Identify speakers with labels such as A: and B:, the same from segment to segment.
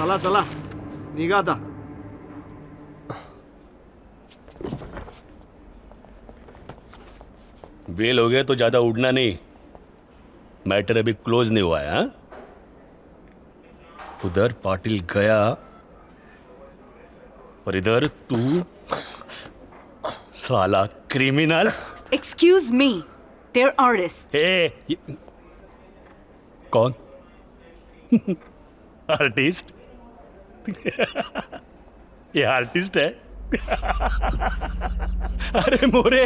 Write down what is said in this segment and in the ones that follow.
A: चला चला निघा आता.
B: बेल हो गया तो ज्यादा उड़ना नहीं. मैटर अभी क्लोज नहीं हुआ है. हाँ? उधर पाटिल गया और इधर तू साला criminal.
C: Excuse me, they're artists.
B: कौन? आर्टिस्ट? ये आर्टिस्ट है? अरे मोरे,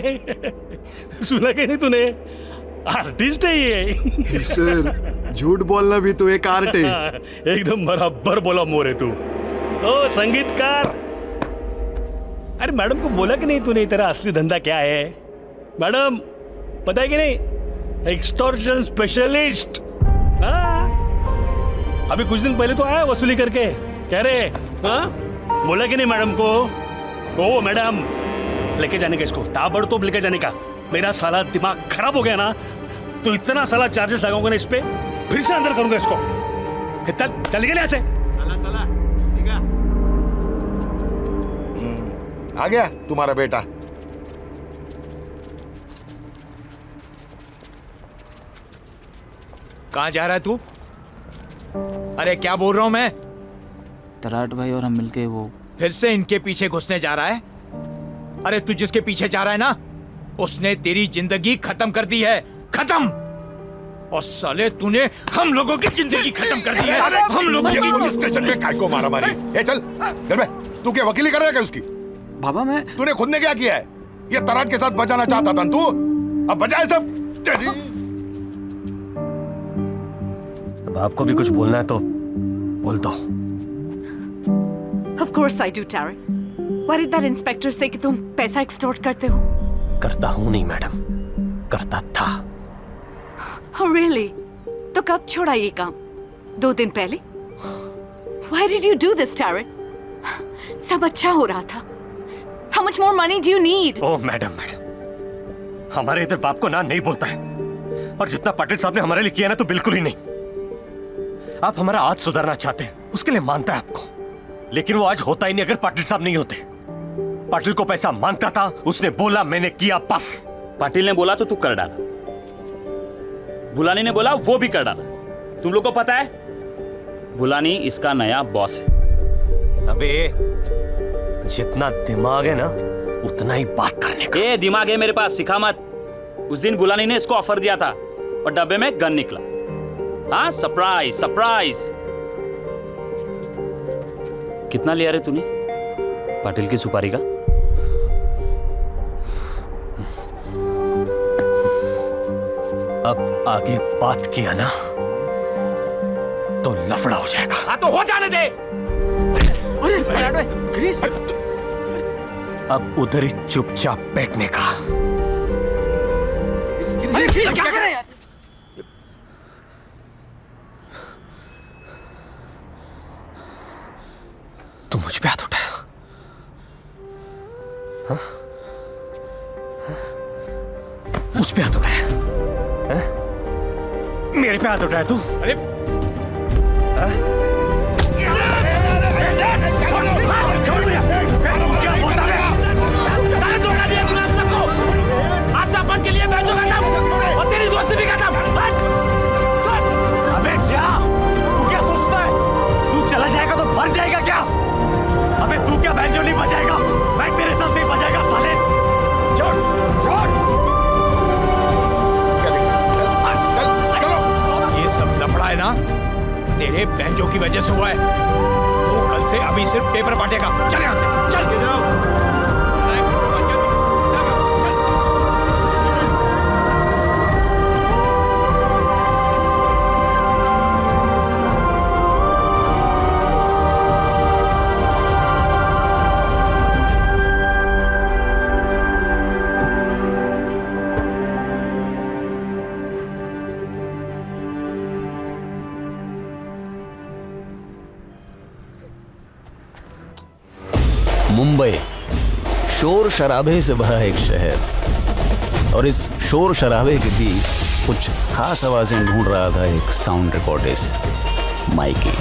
B: सुना कि नहीं तूने? आर्टिस्ट है ये.
A: सर झूठ बोलना भी तो एक आर्ट है.
B: एकदम बराबर बोला मोरे तू. ओ संगीतकार. अरे मैडम को बोला कि नहीं तूने तेरा असली धंधा क्या है? मैडम पता है कि नहीं? Extortion specialist. अभी कुछ दिन पहले तो आया वसूली करके. कह रहे बोला कि नहीं मैडम को? ओ मैडम, लेके जाने का इसको, ताबड़तोब लेके जाने का. मेरा साला दिमाग खराब हो गया ना तो इतना साला चार्जेस लगाऊंगा ना इस पे, फिर से अंदर करूंगा इसको. चल चल निकल यहाँ से.
A: चला चला निघा.
D: आ गया तुम्हारा बेटा.
E: कहाँ जा रहा है तू? अरे क्या बोल रहा हूं मैं?
F: तराट भाई और हम मिलके वो
E: फिर से इनके पीछे घुसने जा रहा है? अरे तू जिसके पीछे जा रहा है ना, उसने तेरी जिंदगी खत्म कर दी है. खत्म. और साले तूने हम लोगों की जिंदगी खत्म कर दी है. हम लोगों की.
D: पुलिस स्टेशन में काय को मारा मारी. ए चल चल बे. तू क्या वकीली कर रहा है क्या उसकी?
F: बाबा मैं
D: तूने खुद ने क्या किया है? ये तराट के साथ बजाना चाहता था तू, अब बजाए सब.
G: अब आपको भी कुछ बोलना है तो बोल दो.
C: Of course I do, Tarek. Why did that inspector say कि तुम पैसा एक्सटॉर्ट करते हो?
G: करता हूं नहीं मैडम, करता था.
C: Oh really? तो कब छोड़ा ये काम? 2 दिन पहले? Why did you do this, Tarek? सब अच्छा हो रहा था. How much more money do you need?
G: Oh madam, हमारे इधर बाप को ना नहीं बोलता है. और जितना पाटिल साहब ने हमारे लिए किया ना तो बिल्कुल ही नहीं. आप हमारा आज सुधारना चाहते हैं, उसके लिए मानता है आपको, लेकिन वो आज होता ही नहीं अगर पाटिल साहब नहीं होते. पाटिल को पैसा मांगता था, उसने बोला, मैंने किया, बस.
H: पाटिल ने बोला तो तू कर डाला, बुलानी ने बोला वो भी कर डाला. तुम लोग को पता है बुलानी इसका नया बॉस है.
G: अबे जितना दिमाग है ना उतना ही बात करने का.
H: ये दिमाग है मेरे पास, सिखा मत. उस दिन बुलानी ने इसको ऑफर दिया था और डब्बे में गन निकला. हाँ, सरप्राइज सरप्राइज. कितना लिया रे तूने पाटिल की सुपारी का?
G: अब आगे बात किया ना तो लफड़ा हो जाएगा.
H: हाँ तो हो जाने दे.
G: अब उधर ही चुपचाप बैठने का.
H: क्या कर रहे हैं?
G: तू मुझ पे हाथ उठाया. हाँ? मुझ पे हाथ उठाया. हाँ? मेरे पे हाथ उठाया तू? अरे हाँ? छोड़ मुझे. क्या बोलता है?
H: सारे धोखा दिया तूने हम सबको. आज से अपन के लिए बैठो खत्म और तेरी दोस्ती भी खत्म.
G: अबे जा. तू क्या सोचता है? तू चला जाएगा तो मर जाएगा क्या? अबे तू क्या बैंजो नहीं बजाएगा? मैं तेरे साथ नहीं बजाएगा साले. छोड़ छोड़.
E: ये सब लफड़ा है ना तेरे बैंजो की वजह से हुआ है. तू कल से अभी सिर्फ पेपर बांटेगा. चल यहाँ से. चल के जाओ.
I: मुंबई शोर शराबे से भरा एक शहर, और इस शोर शराबे के बीच कुछ खास आवाजें ढूंढ रहा था एक साउंड रिकॉर्डिस्ट, माइकी.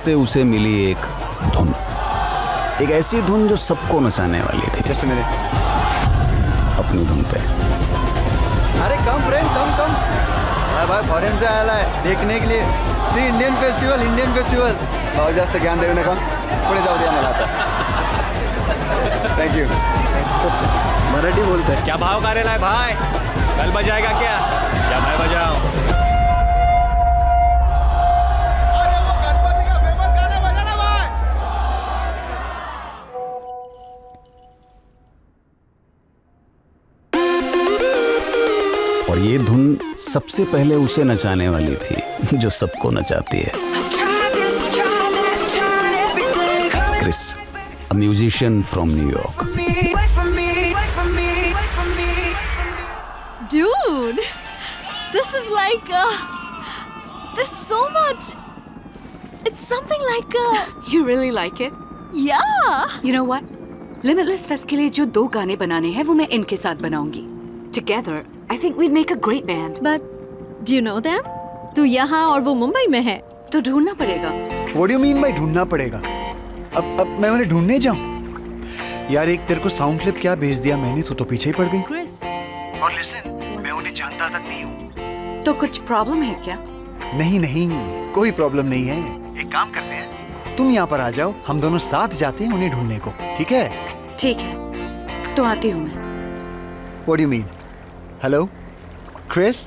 I: चलते उसे मिली एक धुन, एक ऐसी धुन जो सबको नचाने वाली थी।
A: Just minute.
I: अपनी धुन पे।
J: अरे कम फ्रेंड कम भाई फॉरेन से आया है देखने के लिए। सी इंडियन फेस्टिवल भाव जास्त ज्ञान देऊ नका, पुढे जाऊ द्या मला आता। थँक्यू। मराठी बोलतोय।
E: क्या भाव करेला है भाई? कल बजाएगा क्या? या मैं बजाऊं?
D: अरे वो गणपति का फेमस गाना बजाना भाई।
I: और ये धुन सबसे पहले उसे नचाने वाली थी जो सबको नचाती है। Chris, a musician from New York.
C: Dude, this is like there's so much. It's something like You really like it? Yeah. You know what? Limitless Fest के लिए जो 2 गाने बनाने हैं वो मैं इनके साथ बनाऊंगी. Together, I think we'd make a great band.
K: But do you know them? तू यहाँ और वो मुंबई में है.
C: तो ढूंढना पड़ेगा.
J: What do you mean by ढूंढना पड़ेगा? अब मैं उन्हें ढूंढने जाऊं? यार एक तेरे को साउंड क्लिप क्या भेज दिया मैंने, तू तो पीछे ही पड़ गई।
C: Chris.
J: और लिसन, मैं उन्हें जानता तक नहीं हूँ।
C: तो कुछ प्रॉब्लम है क्या?
J: नहीं कोई प्रॉब्लम नहीं है। एक काम करते हैं, तुम यहाँ पर आ जाओ, हम दोनों साथ जाते हैं उन्हें ढूंढने को, ठीक है?
C: ठीक है, तो आती हूँ मैं।
J: What do you mean? Hello Chris?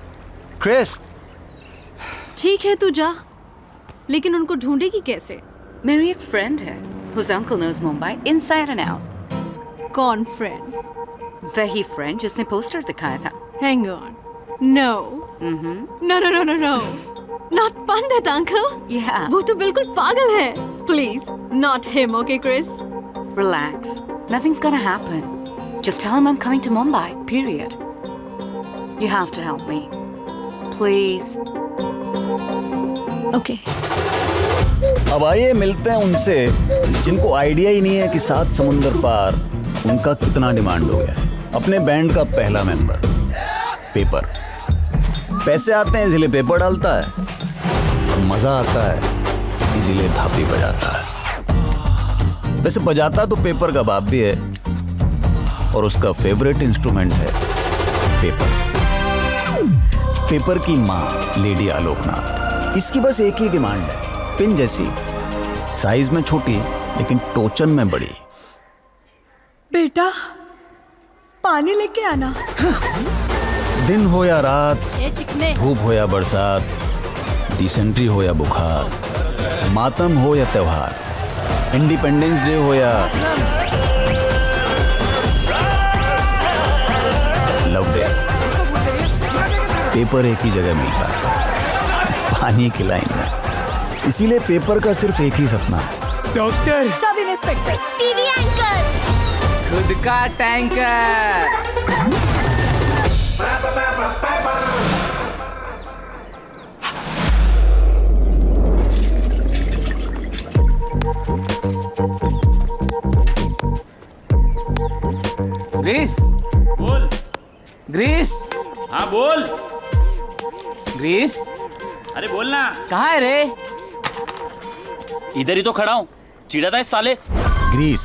K: ठीक है तू जा, लेकिन उनको ढूंढेगी कैसे?
C: मेरी एक फ्रेंड है whose uncle knows Mumbai inside and out.
K: कौन फ्रेंड?
C: वही फ्रेंड जिसने पोस्टर दिखाया था।
K: Hang on. No. No. Not Pandit uncle.
C: Yeah.
K: वो तो बिल्कुल पागल है. Please, not him, okay, Chris?
C: Relax. Nothing's gonna happen. Just tell him I'm coming to Mumbai. Period. You have to help me. Please.
K: Okay.
I: अब आइए मिलते हैं उनसे जिनको आइडिया ही नहीं है कि 7 समुंदर पार उनका कितना डिमांड हो गया है। अपने बैंड का पहला मेंबर पेपर। पैसे आते हैं इसलिए पेपर डालता है, मजा आता है इसलिए धापी बजाता है। वैसे बजाता तो पेपर का बाप भी है और उसका फेवरेट इंस्ट्रूमेंट है पेपर। पेपर की माँ लेडी आलोकनाथ, इसकी बस एक ही डिमांड है, पिन जैसी, साइज में छोटी लेकिन टोचन में बड़ी।
K: बेटा पानी लेके आना।
I: दिन हो या रात,
K: ए चिकने।
I: धूप हो या बरसात, डिसेंट्री हो या बुखार, मातम हो या त्योहार, इंडिपेंडेंस डे हो या लव डे, पेपर एक ही जगह मिलता है, पानी की लाइन में। इसीलिए पेपर का सिर्फ एक ही सपना है,
E: doctor,
K: sub inspector, TV anchor,
F: खुद का टैंकर। ग्रीस,
H: बोल।
F: ग्रीस,
H: हाँ बोल।
F: ग्रीस,
H: अरे बोल ना।
F: कहाँ है रे?
H: इधर ही तो खड़ा हूँ, चिढ़ा था इस साले।
I: Grease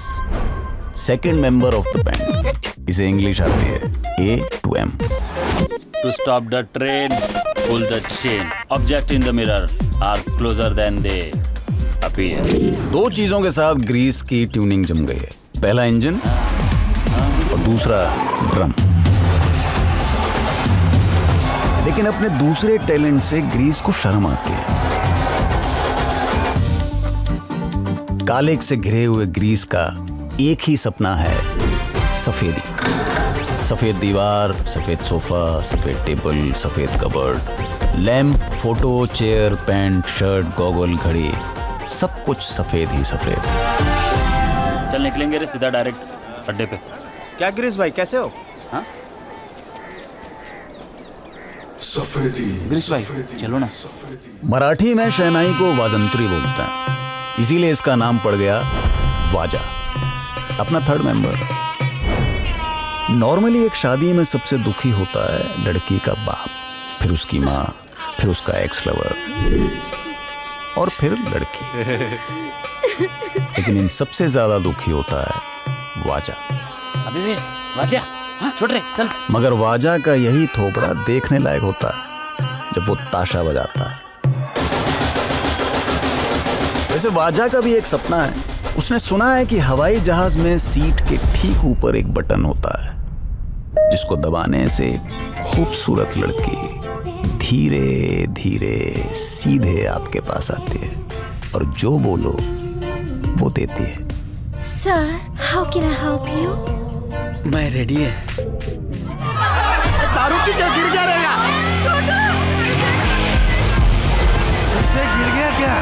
I: second member of the band, इसे इंग्लिश आती है A to M।
H: To stop the train, pull the chain. Object in the mirror are closer than they appear.
I: 2 चीजों के साथ ग्रीस की ट्यूनिंग जम गई है, पहला इंजन और दूसरा ड्रम। लेकिन अपने दूसरे टैलेंट से ग्रीस को शर्म आती है। कालेक से घिरे हुए ग्रीस का एक ही सपना है, सफेदी। सफेद दीवार, सफेद सोफा, सफेद टेबल, सफेद cupboard, lamp, photo, chair, pant, shirt, goggle, घड़ी, सब कुछ सफेद ही सफेद।
H: चल निकलेंगे रे सीधा डायरेक्ट अड्डे पे।
J: क्या ग्रीस भाई कैसे हो?
H: हाँ
F: ग्रीस भाई चलो ना।
I: मराठी में शहनाई को वाजंत्री बोलते हैं, इसीलिए इसका नाम पड़ गया वाजा। अपना 3rd मेंबर। नॉर्मली एक शादी में सबसे दुखी होता है लड़की का बाप, फिर उसकी माँ, फिर उसका एक्स लवर और फिर लड़की। लेकिन इन सबसे ज्यादा दुखी होता है वाजा।
F: अबे वे वाजा, हाँ छोड़ रे चल।
I: मगर वाजा का यही थोपड़ा देखने लायक होता है जब वो ताशा बजाता है। वैसे वाजा का भी एक सपना है। उसने सुना है कि हवाई जहाज में सीट के ठीक ऊपर एक बटन होता है जिसको दबाने से खूबसूरत लड़की धीरे धीरे सीधे आपके पास आती है और जो बोलो वो देती है।
K: Sir, how can I help you?
F: मैं रेडी है।
A: दारू पी के गिर गया रहेगा।
G: उससे गिर गया क्या?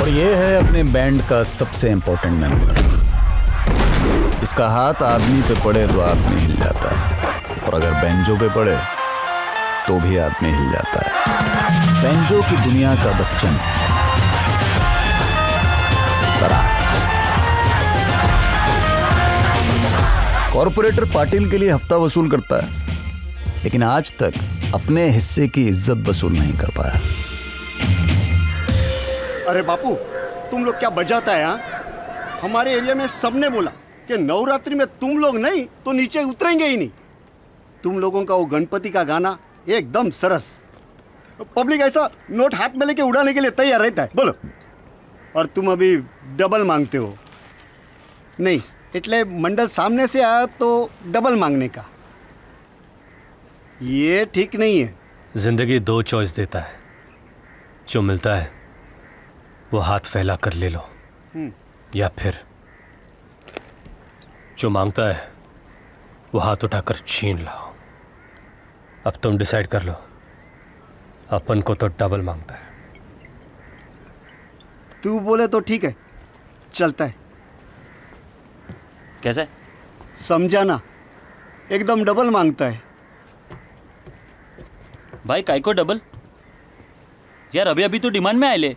I: और ये है अपने बैंड का सबसे इंपॉर्टेंट मेंबर। इसका हाथ आदमी पे पड़े तो आदमी हिल जाता है और अगर बैंजो पे पड़े तो भी आदमी हिल जाता है। बैंजो की दुनिया का बच्चन तराट। कॉर्पोरेटर पाटिल के लिए हफ्ता वसूल करता है लेकिन आज तक अपने हिस्से की इज्जत वसूल नहीं कर पाया।
A: अरे बापू, तुम लोग क्या बजाता है? हाँ, हमारे एरिया में सबने बोला कि नवरात्रि में तुम लोग नहीं तो नीचे उतरेंगे ही नहीं। तुम लोगों का वो गणपति का गाना एकदम सरस। पब्लिक ऐसा नोट हाथ में लेके उड़ाने के लिए तैयार रहता है। बोलो। और तुम अभी डबल मांगते हो। नहीं, इतने मंडल सामने से आया तो डबल मांगने का, ये ठीक नहीं है।
G: जिंदगी दो चॉइस देता है, जो मिलता है वो हाथ फैला कर ले लो या फिर जो मांगता है वो हाथ उठाकर छीन लो। अब तुम डिसाइड कर लो। अपन को तो डबल मांगता है।
A: तू बोले तो ठीक है, चलता है।
H: कैसे?
A: समझा ना, एकदम डबल मांगता है।
H: भाई काय को डबल? यार अभी अभी तो डिमांड में आए ले।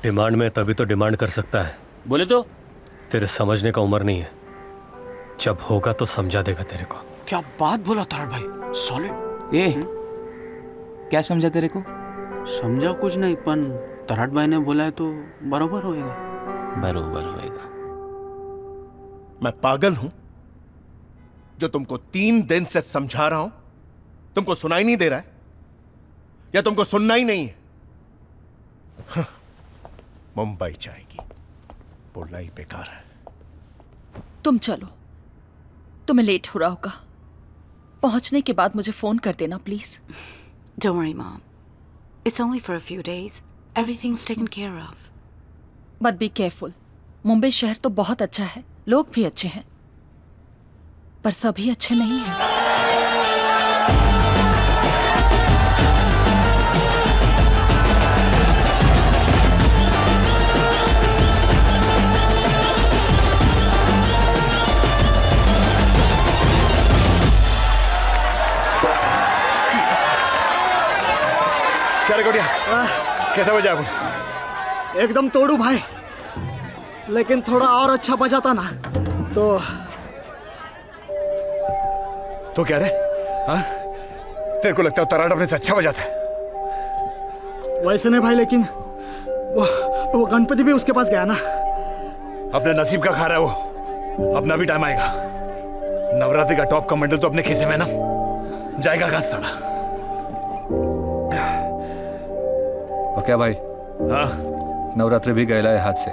G: डिमांड में तभी तो डिमांड कर सकता है।
H: बोले तो
G: तेरे समझने का उम्र नहीं है। जब होगा तो समझा देगा तेरे को।
F: क्या बात बोला तार भाई, सॉलिड। ए क्या समझा तेरे को?
J: समझा कुछ नहीं, पण तराट भाई ने बोला है तो बरोबर होएगा।
F: बरोबर होएगा।
D: मैं पागल हूं जो तुमको 3 दिन से समझा रहा हूं? तुमको सुनाई नहीं दे रहा है या तुमको सुनना ही नहीं है? मुंबई जाएगी, बोलना ही बेकार है।
K: तुम चलो, तुम्हें लेट हो रहा होगा। पहुंचने के बाद मुझे फोन कर देना please.
C: Don't worry, Mom. It's only for a few days. Everything's taken care of.
K: But be careful. Mumbai शहर तो बहुत अच्छा है, लोग भी अच्छे हैं, पर सभी अच्छे नहीं हैं।
D: क्या रे गोटिया, कैसा बजा कुछ?
A: एकदम तोड़ू भाई, लेकिन थोड़ा और अच्छा बजाता ना
D: तो क्या रे? हाँ? तेरे को लगता है तराट अपने से अच्छा बजाता है?
A: वैसे नहीं भाई, लेकिन वो गणपति भी उसके पास गया ना।
D: अपने नसीब का खा रहा है वो। अपना भी टाइम आएगा। नवरात्रि का टॉप का मंडल तो अपने खिसे में ना जाएगा कहां साला।
L: और क्या भाई?
D: हाँ?
L: नवरात्रि भी गया है हाथ से।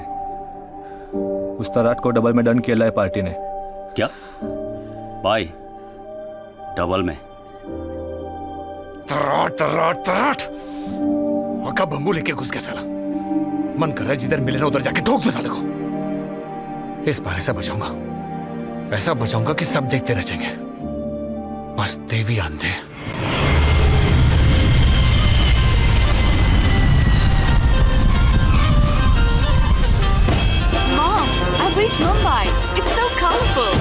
L: उस तराट को डबल में डन किया है पार्टी ने।
H: क्या भाई? डबल में?
D: तराट तराट तराट वका बम्बू लेके घुस गया साला। मन कर रहा है जिधर मिले ना उधर जाके ठोक दो साले को। इस बार ऐसा बचाऊंगा, ऐसा बचाऊंगा कि सब देखते रह जाएंगे। बस देवी आंधे।
C: Mom, I've reached Mumbai. It's so colorful.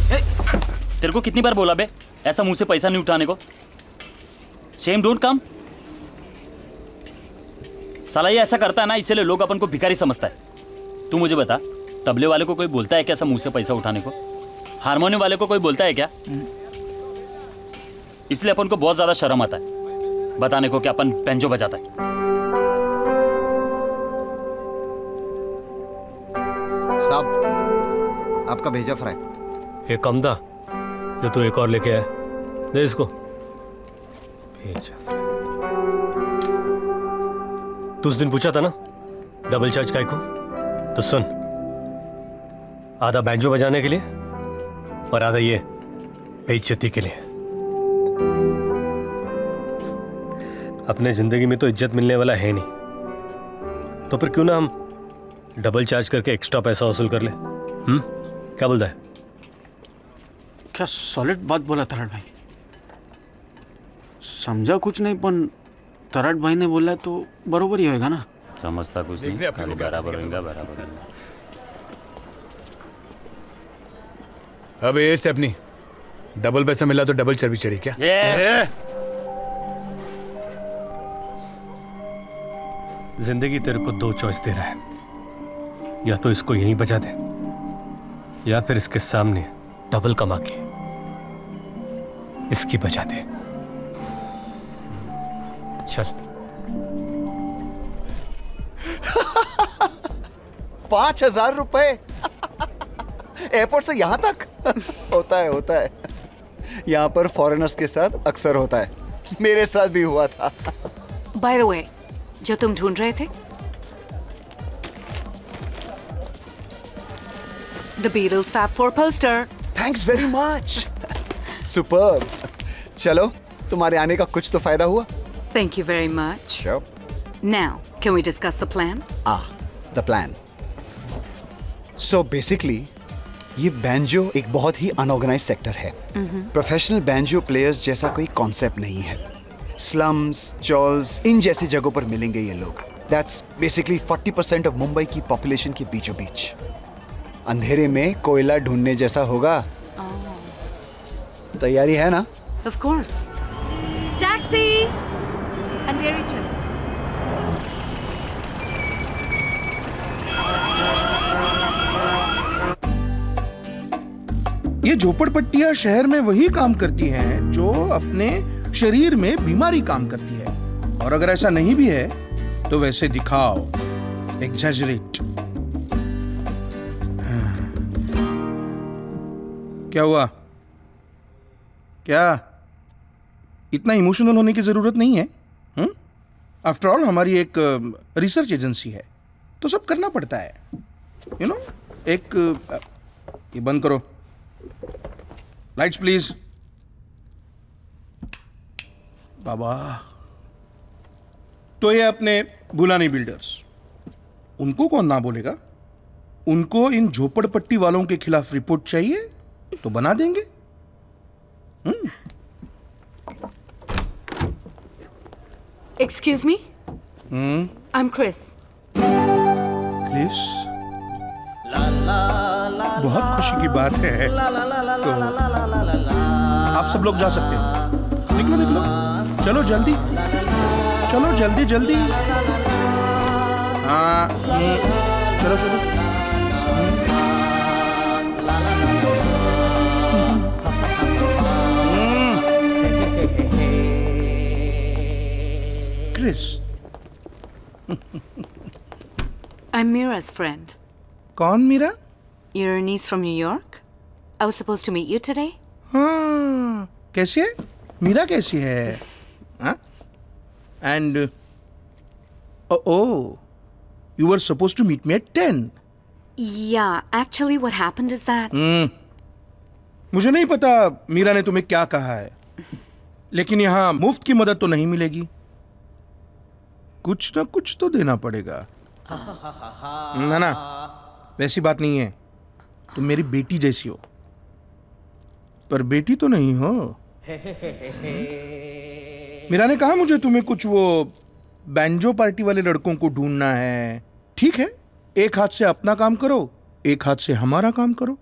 H: तेरे को कितनी बार बोला बे ऐसा मुंह से पैसा नहीं उठाने को? Shame don't come. साला ये ऐसा करता है ना, इसलिए लोग अपन को भिखारी समझता है। तू मुझे बता, तबले वाले को कोई बोलता है क्या ऐसा मुंह से पैसा उठाने को? हारमोनियम वाले को कोई बोलता है क्या? इसलिए अपन को बहुत ज्यादा शर्म आता है बताने को कि अपन बैंजो बजाता है।
J: साहब, आपका भेजा फ्राई।
G: ये कम था जो तू एक और लेके आया, दे इसको। भेजा तू उस दिन पूछा था ना डबल चार्ज काय को, तो सुन, आधा बैंजो बजाने के लिए और आधा ये बेइज्जती के लिए। अपने जिंदगी में तो इज्जत मिलने वाला है नहीं, तो फिर क्यों ना हम डबल चार्ज करके एक्स्ट्रा पैसा वसूल कर ले? क्या बोलता है?
F: क्या सॉलिड बात बोला तराट भाई. समझा कुछ नहीं, पण तराट भाई ने बोला तो बरोबर ही होएगा ना.
H: समझता कुछ नहीं, खाली बराबर होगा बराबर होगा.
D: अब ये स्टेपनी, डबल पैसा मिला तो डबल चर्बी चढ़ी क्या?
G: जिंदगी तेरे को दो चॉइस दे रहा है, या तो इसको यहीं बजा दे या फिर इसके सामने डबल कमा के इसकी बजा दे. चल.
J: 5,000 रुपए एयरपोर्ट से यहां तक. होता है यहाँ पर फॉरेनर्स के साथ अक्सर होता है, मेरे साथ भी हुआ था.
C: बाय द वे, जो तुम ढूंढ रहे थे, The Beatles Fab 4 poster.
J: Thanks very much. Superb. चलो, तुम्हारे आने का कुछ तो फायदा हुआ.
C: Thank you very much.
J: Sure.
C: Now, can we discuss the plan?
J: The plan. So basically, ये बैंजो एक बहुत ही अनऑर्गेनाइज सेक्टर है. प्रोफेशनल बैंजो प्लेयर्स जैसा कोई कॉन्सेप्ट नहीं है. स्लम्स, चॉल्स, इन जैसी जगहों पर मिलेंगे ये लोग. That's basically 40% ऑफ मुंबई की पॉपुलेशन के बीचों बीच. अंधेरे में कोयला ढूंढने जैसा होगा. तैयारी है ना?
C: Of course. Taxi! अंधेरी चलो.
M: ये झोपड़पट्टियां शहर में वही काम करती हैं जो अपने शरीर में बीमारी काम करती है. और अगर ऐसा नहीं भी है तो वैसे दिखाओ, एग्जैजरेट. क्या हुआ? क्या इतना इमोशनल होने की जरूरत नहीं है. आफ्टर ऑल हमारी एक रिसर्च एजेंसी है, तो सब करना पड़ता है. यू नो, एक ये बंद करो. Lights please. बाबा, तो ये अपने बुलानी बिल्डर्स, उनको कौन ना बोलेगा. उनको इन झोपड़पट्टी वालों के खिलाफ रिपोर्ट चाहिए तो बना देंगे.
C: Excuse me? I'm Chris.
M: Chris, बहुत खुशी की बात है. तो आप सब लोग जा सकते हो. निकलो निकलो, चलो जल्दी, चलो जल्दी जल्दी. हाँ, चलो चलो. Chris,
C: I'm Mira's friend.
M: कौन Meera?
C: Your niece from New York? I was supposed to meet you today.
M: हाँ, कैसी है मीरा? कैसी है? हाँ? And oh, you were supposed to meet me at 10.
C: Yeah, actually what happened is that...
M: मुझे नहीं पता मीरा ने तुम्हें क्या कहा है, लेकिन यहाँ मुफ्त की मदद तो नहीं मिलेगी. कुछ ना कुछ तो देना पड़ेगा. ना ना, वैसी बात नहीं है. तुम मेरी बेटी जैसी हो, पर बेटी तो नहीं हो. मीरा ने कहा मुझे तुम्हें कुछ वो बैंजो पार्टी वाले लड़कों को ढूंढना है. ठीक है, एक हाथ से अपना काम करो, एक हाथ से हमारा काम करो.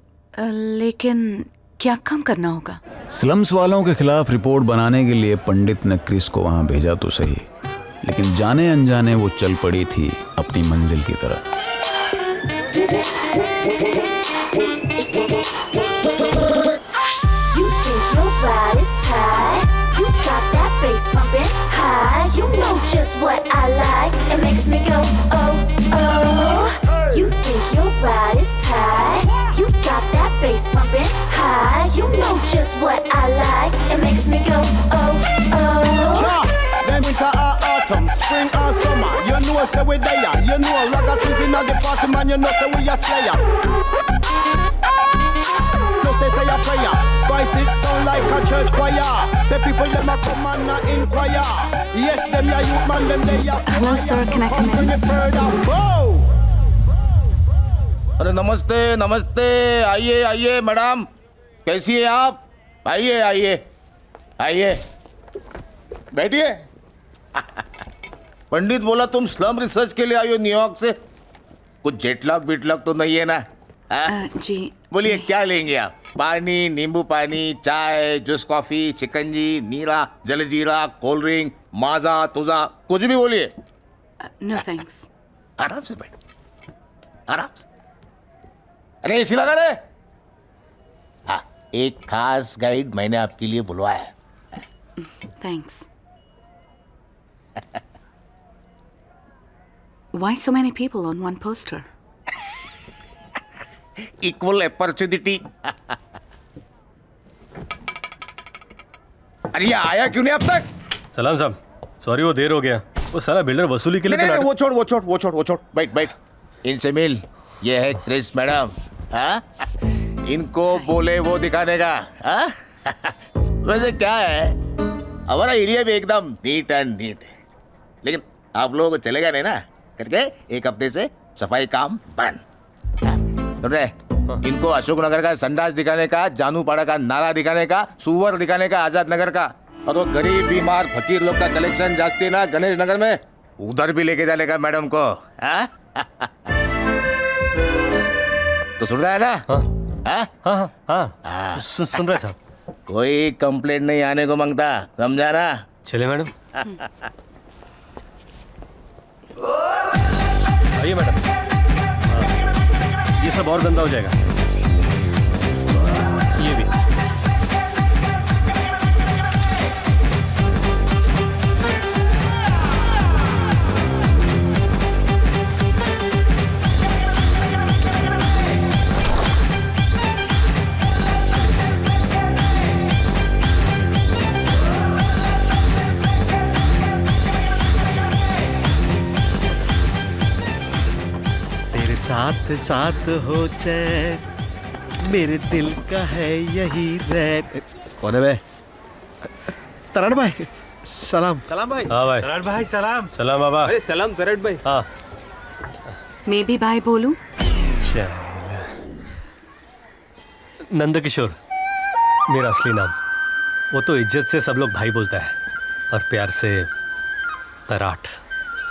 C: लेकिन क्या काम करना होगा?
I: स्लम्स वालों के खिलाफ रिपोर्ट बनाने के लिए पंडित ने क्रिस को वहां भेजा तो सही, लेकिन जाने अनजाने वो चल पड़ी थी अपनी मंजिल की तरफ।
N: You know just what I like. It makes me go oh oh. You think your ride is tight? You got that bass pumping high. You know just what I like. It makes me go oh oh.
O: Then winter or autumn, spring or summer, you know say we there. You know ragga things inna the party, man. You know say we a slayer. No say a prayer. Voices sound like a church choir. Say people them a come and a inquire. Yes, them ya youth man, them they ya.
C: Hello sir, can I come in?
M: अरे नमस्ते नमस्ते, आइए आइए madam, कैसी है आप? आइए आइए आइए, बैठिए। पंडित बोला तुम स्लम रिसर्च के लिए आई हो न्यूयॉर्क से, कुछ जेटलॉग बिटलॉग तो नहीं है ना?
C: जी
M: बोलिए क्या लेंगे आप? पानी, नींबू पानी, चाय, जूस कॉफी, चिकंजी, नीरा, जलजीरा, कोल्ड ड्रिंक, माजा, तुजा, कुछ भी बोलिए।
C: No thanks.
M: आराम से बैठ, आराम से। अरे एसी लगा रे। हाँ, एक खास गाइड मैंने आपके लिए बुलवाया है।
C: Thanks. Why so many people on one poster?
M: Equal opportunity. अरे ये आया क्यों नहीं अब तक?
G: सलाम साहब, सॉरी वो देर हो गया। वो सारा बिल्डर वसूली के लिए
M: नहीं, वो छोड़, बैठ। इनसे मिल, ये है क्रिस मैडम। हाँ? इनको बोले वो दिखाने का। हाँ? वैसे क्या है, हमारा एरिया भी एकदम नीट एंड नीट है, लेकिन आप लोगों को चलेगा नहीं ना, करके एक हफ्ते से सफाई काम बंद। इनको अशोकनगर का संडास दिखाने का, जानूपाड़ा का नाला दिखाने का, सुवर दिखाने का आजाद नगर का, और वो गरीब बीमार फकीर लोग का कलेक्शन जास्ती ना गणेश नगर में, उधर भी लेके जाने मैडम को। हाँ? तो सुन रहा है ना?
G: हाँ, सुन रहे साहब।
M: कोई कंप्लेंट नहीं आने को मांगता, समझा ना?
G: चले मैडम। आइए मैडम। ये सब और गंदा हो जाएगा। ये भी।
O: साथ साथ हो चैन, मेरे दिल का है यही रैन। कौन है बे? तरण भाई, सलाम। सलाम भाई।
G: हाँ भाई।
F: तरण भाई सलाम।
G: सलाम बाबा।
F: अरे सलाम तरण भाई।
G: हाँ।
C: मैं भी भाई बोलूं?
G: अच्छा। नंदकिशोर मेरा असली नाम। वो तो इज्जत से सब लोग भाई बोलता है, और प्यार से तराट।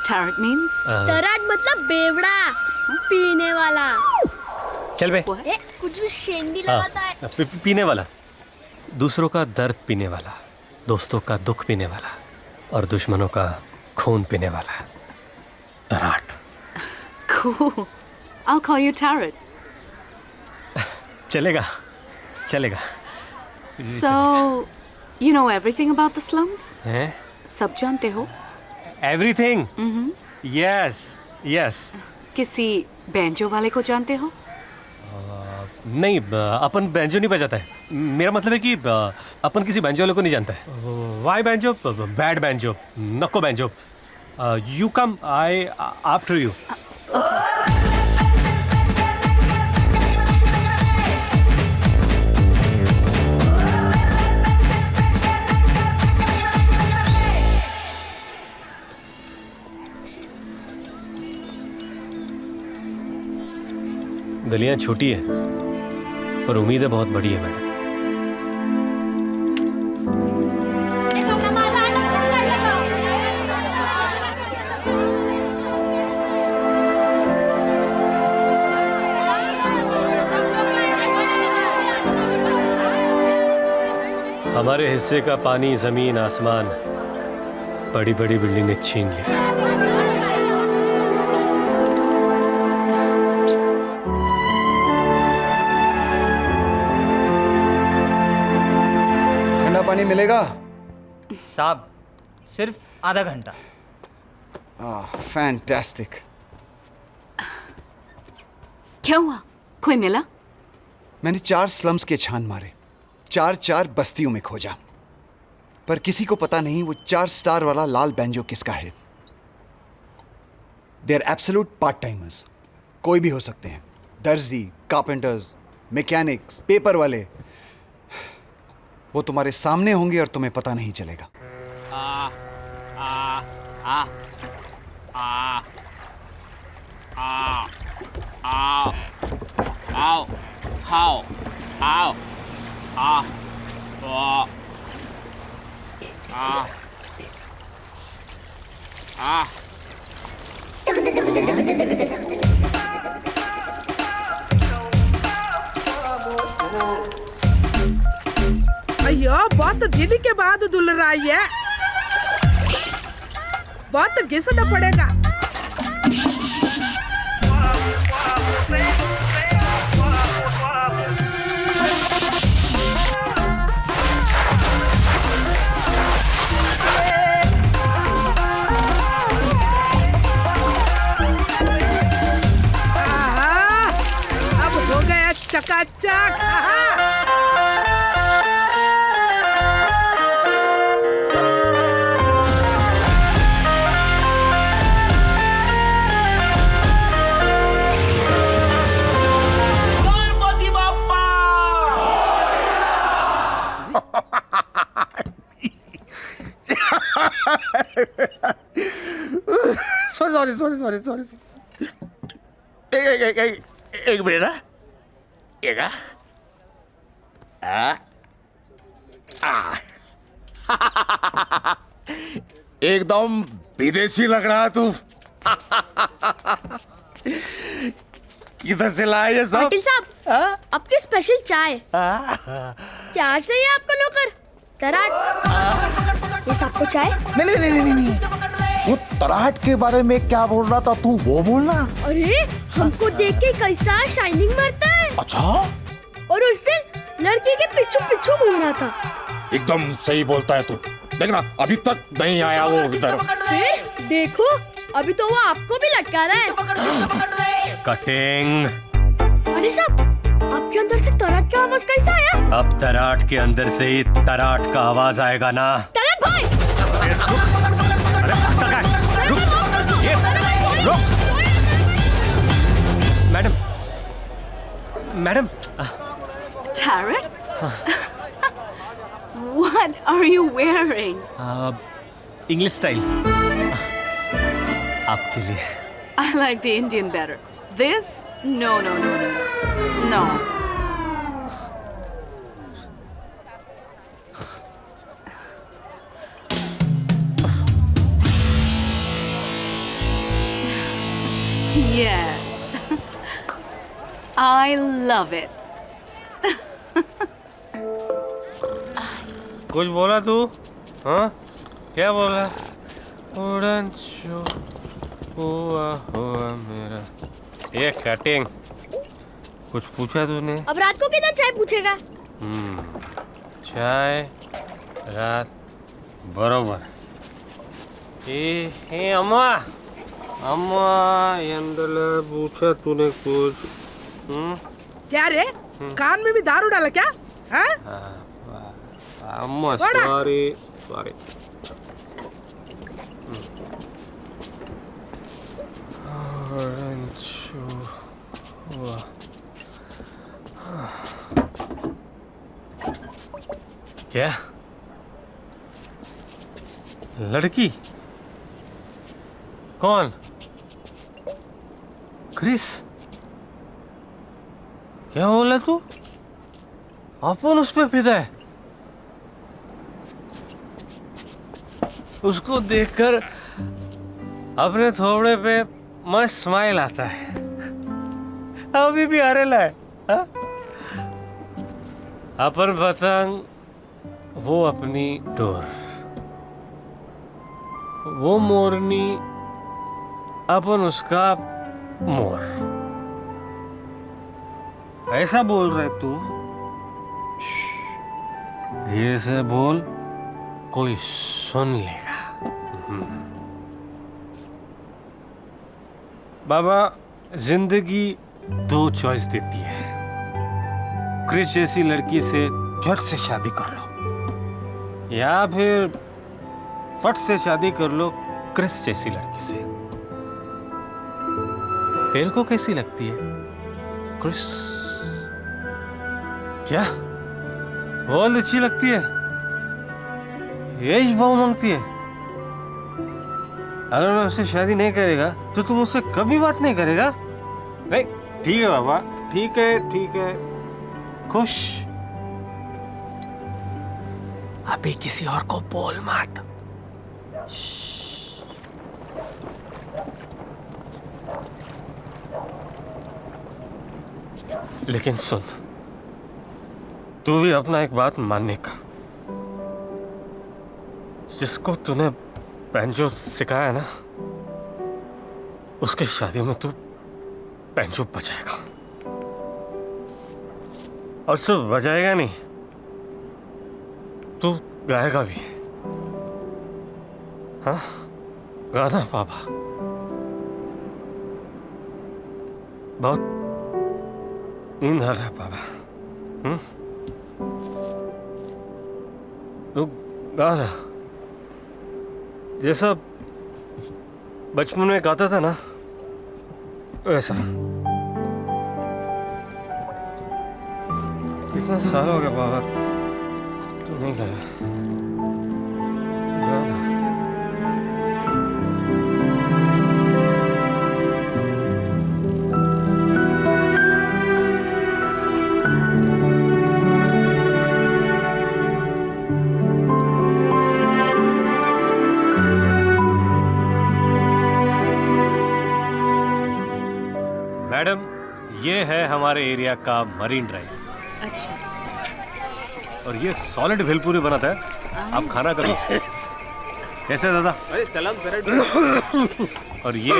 C: Tarot means?
N: तराट मतलब बेवड़ा, पीने वाला।
G: चल बे।
N: कुछ भी शेंडी लगाता है।
G: पीने वाला, दूसरों का दर्द पीने वाला, दोस्तों का दुख पीने वाला, और दुश्मनों का खून पीने वाला। तराट।
C: Cool. I'll call you Tarot.
G: चलेगा।
C: So, you know everything about the slums?
G: हैं?
C: सब जानते हो?
G: Everything. Yes.
C: किसी बैंजो वाले को जानते हो?
G: नहीं, अपन बैंजो नहीं बजाता है। मेरा मतलब है कि अपन किसी बैंजो वाले को नहीं जानता है। Why banjo? बैड बैंजो, नको banjo. You come, I after you. गलियां छोटी है, पर उम्मीदें बहुत बड़ी है मैडम। हमारे हिस्से का पानी, जमीन, आसमान बड़ी बड़ी बिल्डिंग ने छीन लिया।
J: ठंडा पानी मिलेगा?
E: साहब सिर्फ आधा घंटा।
J: फैंटास्टिक।
C: क्या हुआ? कोई मिला?
J: मैंने 4 स्लम्स के छान मारे, 4 बस्तियों में खोजा, पर किसी को पता नहीं वो 4 स्टार वाला लाल बैंजो किसका है। They are absolute part timers, कोई भी हो सकते हैं। दर्जी, कारपेंटर्स, मैकेनिक्स, पेपर वाले। वो तुम्हारे सामने होंगे और तुम्हें पता नहीं चलेगा।
P: अयो बहुत दिन के बाद धुल रहा है, बहुत घिसना पड़ेगा। अब हो गया चकाचक।
M: सॉरी। एक मिनट ना। एकदम विदेशी लग रहा तू। किधर से लाए ये सब?
Q: पाटिल साहब, आपकी स्पेशल चाय। क्या आज नहीं है आपका नौकर तराट? ये सबको चाय?
O: नहीं। वो तराट के बारे में क्या बोल रहा था तू, वो बोलना।
Q: अरे हमको देख के कैसा शाइनिंग मारता है।
O: अच्छा।
Q: और उस दिन लड़की के पीछू घूम रहा था।
O: एकदम सही बोलता है तू। देखना अभी तक नहीं आया वो इधर।
Q: फिर देखो अभी तो वो आपको भी लटका रहा है।
G: कटिंग।
Q: अरे साहब, आपके अंदर से तराट की आवाज कैसा आया?
G: अब तराट के अंदर से ही तराट का आवाज आएगा ना।
Q: तराट भाई!
G: Madam.
C: Tarek? What are you wearing?
G: English style आपके लिए।
C: I like the Indian better. This? No. No. Yes. I love it.
G: कुछ बोला तू? हाँ? क्या बोला? उड़न हुआ मेरा। ये कटिंग। कुछ पूछा तूने?
Q: अब रात को किधर चाय पूछेगा?
G: चाय रात बरोबर। ए अम्मा ಎಂದೆಲ್ಲ पूछा तूने कुछ?
P: क्या रे, कान में भी दारू डाला क्या?
G: अम्मा सॉरी। क्या लड़की? कौन? क्रिस? क्या बोला तू? अपन उस पे फिदा है? उसको देखकर अपने थोबड़े पे मस्त स्माइल आता है। अभी भी हरेला है। अपन पतंग वो अपनी डोर, वो मोरनी अपन उसका मोर। ऐसा बोल रहे तू? धीरे से बोल, कोई सुन लेगा। बाबा, जिंदगी दो चॉइस देती है। क्रिस जैसी लड़की से झट से शादी कर लो, या फिर फट से शादी कर लो क्रिस जैसी लड़की से। तेरे को कैसी लगती है क्रिस? क्या बहुत अच्छी लगती है? यही भाव मांगती है? अगर मैं उससे शादी नहीं करेगा तो तुम उससे कभी बात नहीं करेगा? नहीं, ठीक है बाबा, ठीक है, ठीक है। खुश? अभी किसी और को बोल मत। लेकिन सुन, तू भी अपना एक बात मानने का। जिसको तूने बैंजो सिखाया ना, उसके शादियों में तू बैंजो बजाएगा। और सिर्फ बजाएगा नहीं, तू गाएगा भी। हाँ, गाना बाबा। बहुत नींद आ रहा है बाबा। तू गाना जैसा बचपन में गाता था ना, वैसा। कितना साल हो गया बाबा तू नहीं गाया। गाना। मैडम, ये है हमारे एरिया का मरीन ड्राइव।
C: अच्छा।
G: और ये सॉलिड भेलपुरी बनाता है, आप खाना करो। कैसे दादा?
H: अरे सलाम परेड।
G: और ये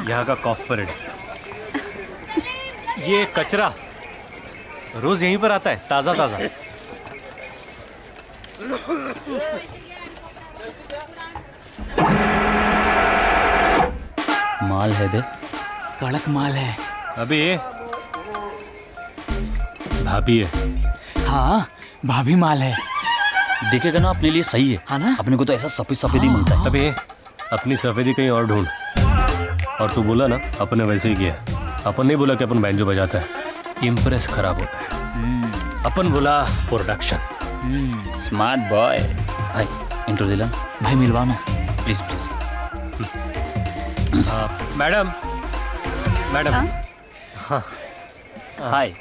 G: यहाँ का कॉफ परेड। ये कचरा रोज यहीं पर आता है, ताजा ताजा।
H: माल है दे,
F: कड़क माल है।
G: अभी ये भाभी है।
F: हाँ, भाभी माल है।
H: देखेगा ना अपने लिए सही है।
F: हाँ ना?
H: अपने को तो ऐसा सफेद सफेद ही मिलता है।
G: अभी अपनी सफेदी कहीं और ढूंढ। और तू बोला ना अपन ने वैसे ही किया। अपन नहीं बोला कि अपन बैंजो बजाता है, इम्प्रेस खराब होता है। अपन बोला प्रोडक्शन।
H: Smart boy. भाई इंट्रो दिला
F: भाई, मिलवाओ ना
H: प्लीज प्लीज।
G: Madam, madam. हाँ,
H: hi,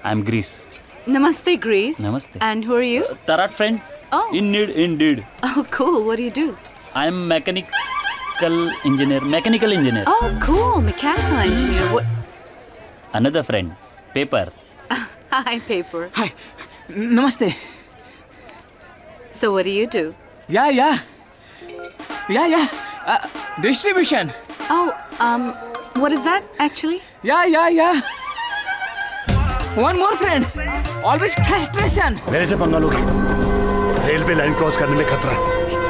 H: I am Grace.
C: Namaste, Grace.
H: Namaste.
C: And who are you?
H: Tarat friend.
C: Oh.
H: Indeed.
C: Oh, cool. What do you do?
H: I am mechanical engineer.
C: Oh, cool. Mechanical engineer. What?
H: Another friend. Paper.
C: Hi, Paper.
F: हाय, नमस्ते।
C: So what do you do?
F: या distribution.
C: Oh, what is that actually?
F: या one more friend, always frustration.
O: मेरे से पंगा लोगे, railway line cross करने में खतरा है,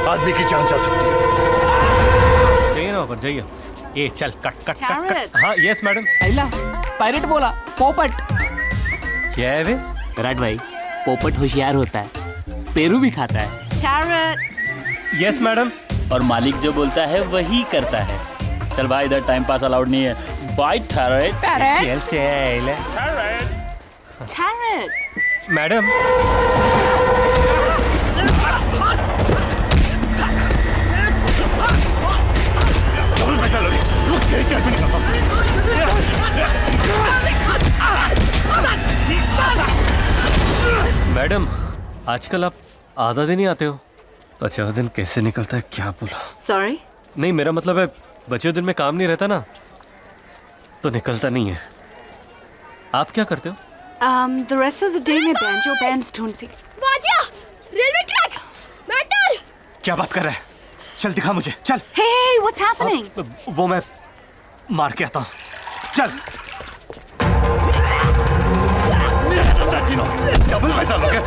O: आदमी की जान जा सकती है।
G: जाइए ना ऊपर, जाइए। ये चल, कट। हाँ, यस मैडम।
F: अला पायरेट बोला, पोपट।
G: क्या है वे?
F: विराट भाई, पोपट होशियार होता है, पेरू भी खाता है।
C: Tarot.
G: Yes madam.
H: और मालिक जो बोलता है वही करता है। चल भाई, इधर टाइम पास अलाउड नहीं है। Bye tarot.
G: चल।
C: Tarot.
G: मैडम, पैसा लोगे? मैडम, आजकल आप आधा दिन ही आते हो, तो अच्छा दिन कैसे निकलता है क्या बोला?
C: Sorry.
G: नहीं, मेरा मतलब है बचे दिन में काम नहीं रहता ना, तो निकलता नहीं है। आप क्या करते हो?
C: The rest of the day मैं banjo bands ढूंढती।
Q: वाजिया, रेलवे ट्रैक।
G: क्या बात कर रहा है? चल दिखा मुझे, चल।
C: Hey, what's happening?
G: वो मैं मार के आता हूँ, चल।
D: डबल पैसा लोगे,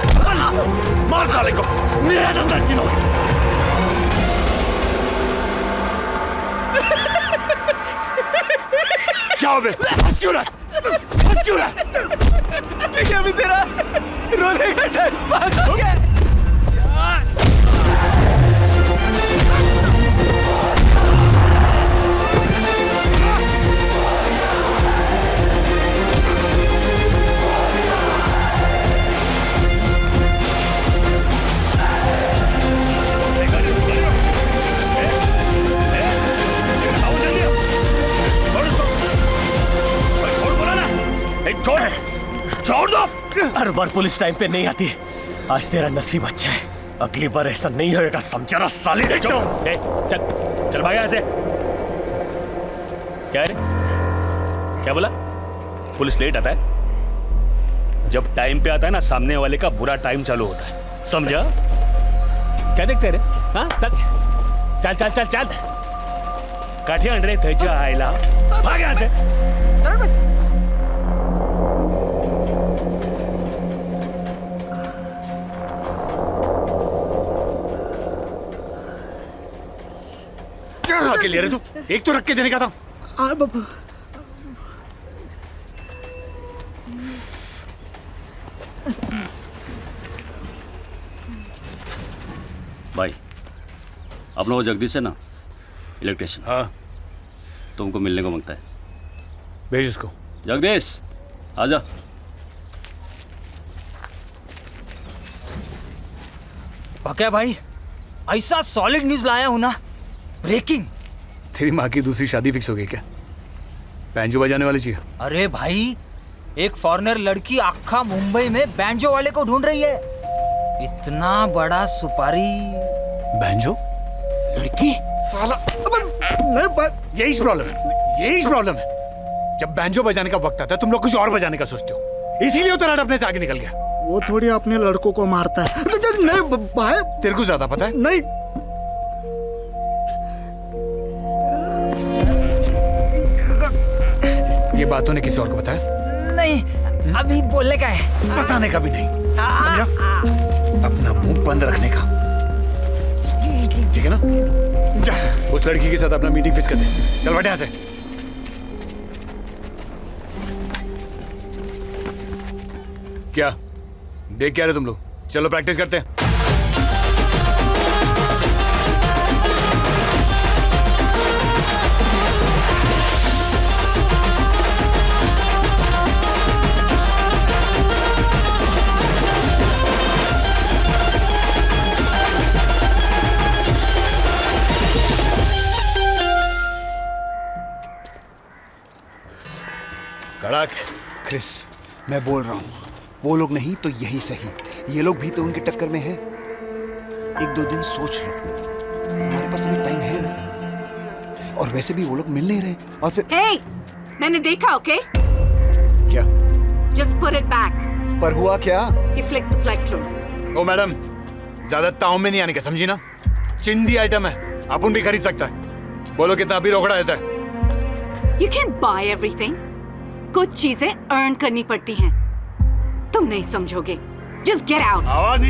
D: मार साले को। मेरा धंधा छीनो। क्या हो बे? हंस क्यों रहा है? हंस क्यों रहा है?
F: लेकिन अभी तेरा रोने का टाइम पास हो गया।
G: छोड़ दो। हर बार पुलिस टाइम पे नहीं आती, आज तेरा नसीब अच्छा है, अगली बार ऐसा नहीं होएगा, समझा ना साले।
B: चल चल भाग यहाँ से। क्या रे, क्या बोला? पुलिस लेट आता है? जब टाइम पे आता है ना, सामने वाले का बुरा टाइम चालू होता है, समझा? क्या देखते रे? हाँ चल चल चल चल, काठे अंडरे थैच्या आईला, भाग यहाँ से।
D: क्या आके ले रहे तू? एक तो रख के देने का था।
P: बाबा
H: भाई, अपना वो जगदीश है ना, इलेक्ट्रिशियन।
D: हाँ,
H: तुमको मिलने को मांगता है।
D: भेज उसको।
H: जगदीश आजा।
E: क्या भाई, ऐसा सॉलिड न्यूज लाया हूं ना, ब्रेकिंग।
L: तेरी माँ की दूसरी शादी फिक्स हो गई क्या? बैंजो बजाने वाली चाहिए?
E: अरे भाई, एक फॉरेनर लड़की आखा मुंबई में बैंजो वाले को ढूंढ रही है। इतना बड़ा सुपारी।
L: बैंजो
D: लड़की? साला यही प्रॉब्लम है, यही प्रॉब्लम है। जब बैंजो बजाने का वक्त आता है, तुम लोग कुछ और बजाने का सोचते हो, इसीलिए उतराट अपने से आगे निकल गया।
M: वो थोड़ी अपने लड़कों को मारता है। नहीं भाई,
D: तेरे को ज्यादा पता है।
M: नहीं,
D: ये बात तूने किसी और को बताया?
E: नहीं, अभी बोलने का है।
D: बताने का भी नहीं, समझा? अपना मुंह बंद रखने का, ठीक है ना? जा, उस लड़की के साथ अपना मीटिंग फिक्स कर दे। चल बैठ यहाँ से। क्या देख क्या रहे तुम लोग? चलो प्रैक्टिस करते हैं। कड़क।
J: क्रिस, मैं बोल रहा हूँ, वो लोग नहीं तो यही सही, ये लोग भी तो उनकी टक्कर में है। एक दो दिन सोच लो, हमारे पास अभी टाइम है ना, और वैसे भी वो लोग मिल नहीं रहे। और फिर
C: Hey, मैंने देखा, okay?
J: क्या?
C: Just put it back.
J: पर हुआ क्या?
C: He flicked the plectrum.
D: ओ मैडम, ज्यादा ताव में नहीं आने का, समझी ना? चिंदी आइटम है, अपन भी खरीद सकता है। बोलो कितना अभी रोकड़ा देता है?
C: You can't buy everything. कुछ चीजें अर्न करनी पड़ती हैं। तुम नहीं समझोगे। Just get out.
D: आवाज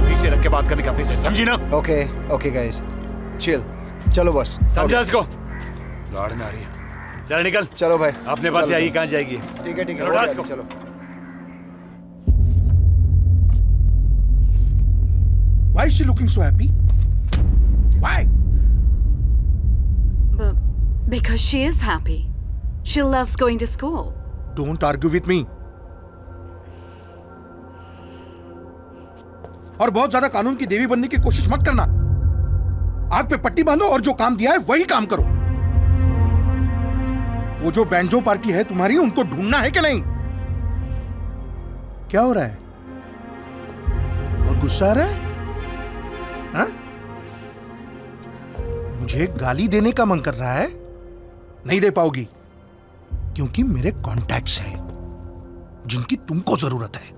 D: नीचे रख के बात करने का अपनी से, समझी ना?
J: Okay okay guys, chill. चलो बस,
D: समझा इसको? लौड़ में आ रही है। चल निकल।
J: चलो भाई,
D: अपने पास
J: चलो,
D: आएगी,
J: चलो।
D: कहाँ जाएगी?
J: ठीक है
D: चलो, उठा इसको।
J: चलो।
M: Why is she looking so happy? Why?
C: Because she is happy. She loves going to school.
M: Don't argue with me. और बहुत ज्यादा कानून की देवी बनने की कोशिश मत करना। आग पे पट्टी बांधो और जो काम दिया है वही काम करो। वो जो बैंजो पार्टी है तुम्हारी, उनको ढूंढना है कि नहीं? क्या हो रहा है? बहुत गुस्सा आ रहा है? हाँ? मुझे गाली देने का मन कर रहा है? नहीं दे पाओगी, क्योंकि मेरे कॉन्टैक्ट्स हैं जिनकी तुमको जरूरत है।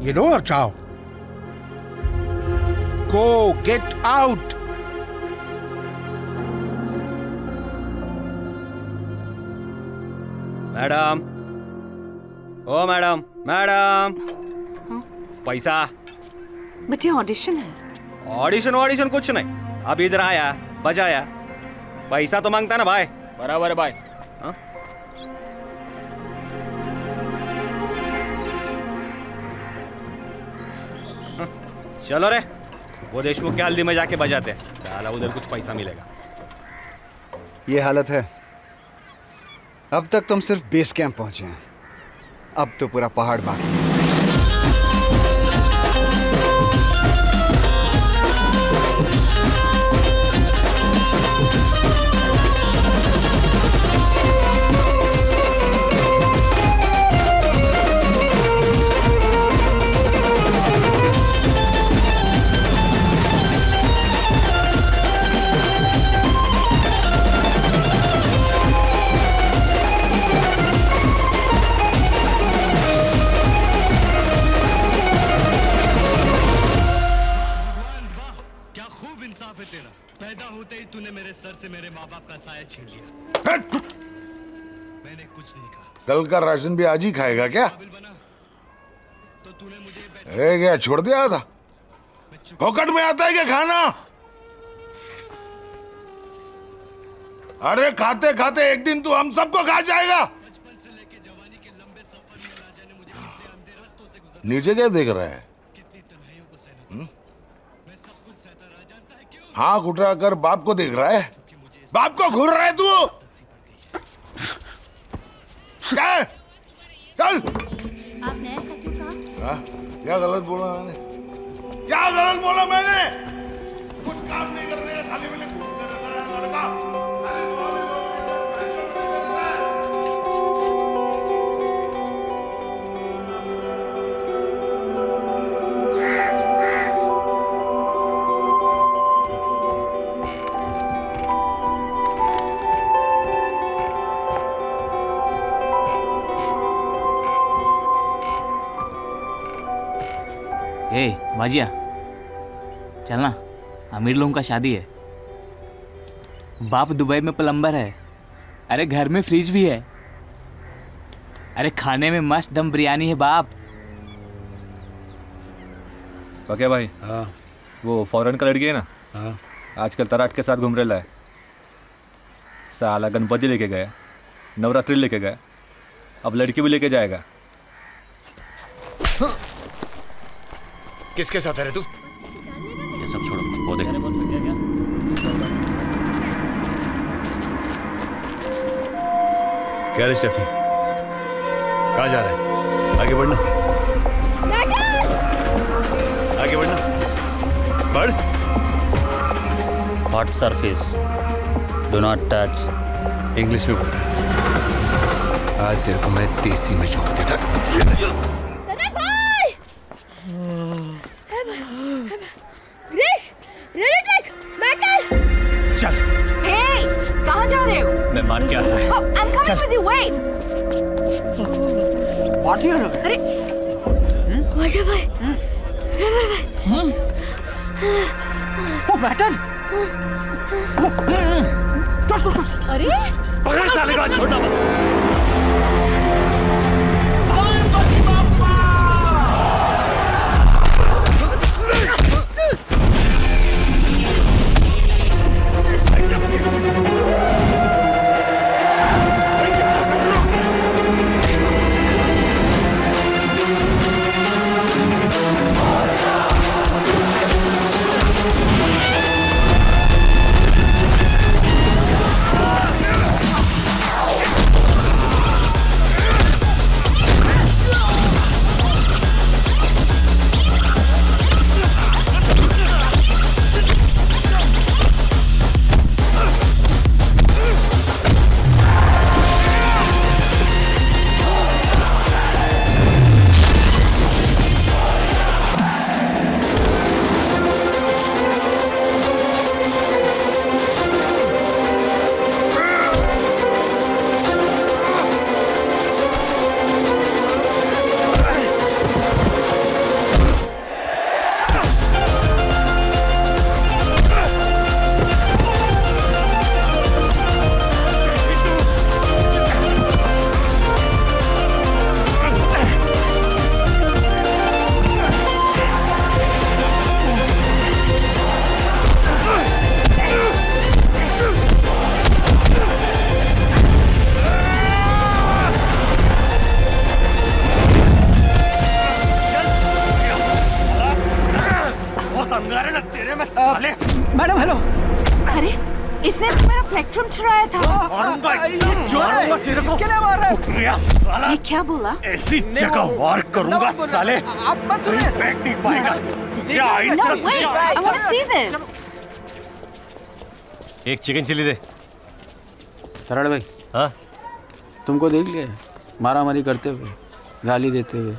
M: ये लो और जाओ। गो गेट आउट।
R: मैडम, ओ मैडम, मैडम, पैसा।
C: बच्चे ऑडिशन है।
R: ऑडिशन कुछ नहीं, अब इधर आया बजाया, पैसा तो मांगता ना भाई।
E: बराबर है भाई।
R: हाँ? चलो रे, वो देशमुख के हल्दी में जाके बजाते हैं, साला उधर कुछ पैसा मिलेगा।
J: ये हालत है। अब तक तुम सिर्फ बेस कैंप पहुंचे हैं, अब तो पूरा पहाड़ बाकी है।
S: पैदा होते ही तूने मेरे सर से मेरे माँ बाप का साया छीन लिया। मैंने कुछ नहीं कहा।
T: कल का राशन भी आज ही खाएगा क्या? रह गया, छोड़ दिया था। फोकट में आता है क्या खाना? अरे खाते खाते एक दिन तू हम सबको खा जाएगा। नीचे क्या देख रहा है? हाँ उठा कर बाप को देख रहा है। बाप को घूर रहा है तू? क्या? चल।
N: आपने ऐसा क्यों कहा?
T: क्या गलत बोला मैंने? क्या गलत बोला मैंने? कुछ काम नहीं कर रहे, खाली में घूमते रहता है लड़का।
F: ए भाजिया, चलना, अमीर लोगों का शादी है। बाप दुबई में प्लम्बर है। अरे घर में फ्रिज भी है। अरे खाने में मस्त दम बिरयानी है बाप।
L: ओके भाई। हाँ। वो फॉरेन का लड़की है ना? हाँ। आजकल तराट के साथ घूम रहा है। साला गणपति लेके गया, नवरात्रि लेके गया, अब लड़की भी लेके जाएगा।
D: किसके साथ है रे तू?
H: ये सब छोड़ो, वो देख।
A: क्या रे स्टेफनी, कहाँ जा रहा है? आगे बढ़ना, आगे बढ़ना, बढ़।
H: Hot surface, do not touch.
D: English में बोलता है। आज तेरे को मैं देसी में झोंक देता।
C: चल। Hey, कहाँ जा रहे हो?
H: मैं मार के आता है।
C: Oh, I'm coming with you. Wait.
A: What are you doing?
C: अरे,
Q: वाजा भाई, वेबर भाई।
F: ओ बैटन।
Q: अरे
H: पकड़ साले का छोटा।
E: Madam hello.
C: अरे इसने तो मेरा फ्लेक्ट्रम चुराया था।
E: इसके लिए मार रहा है।
C: ये क्या बोला?
G: ऐसी जगह वार करूंगा साले,
E: आप मत सुनिए।
G: बैठ नहीं पाएगा।
C: No, wait, I want to see this.
G: एक चिकन चिली दे।
U: शरण भाई,
G: हाँ
U: तुमको देख लिया मारामारी करते हुए, गाली देते हुए।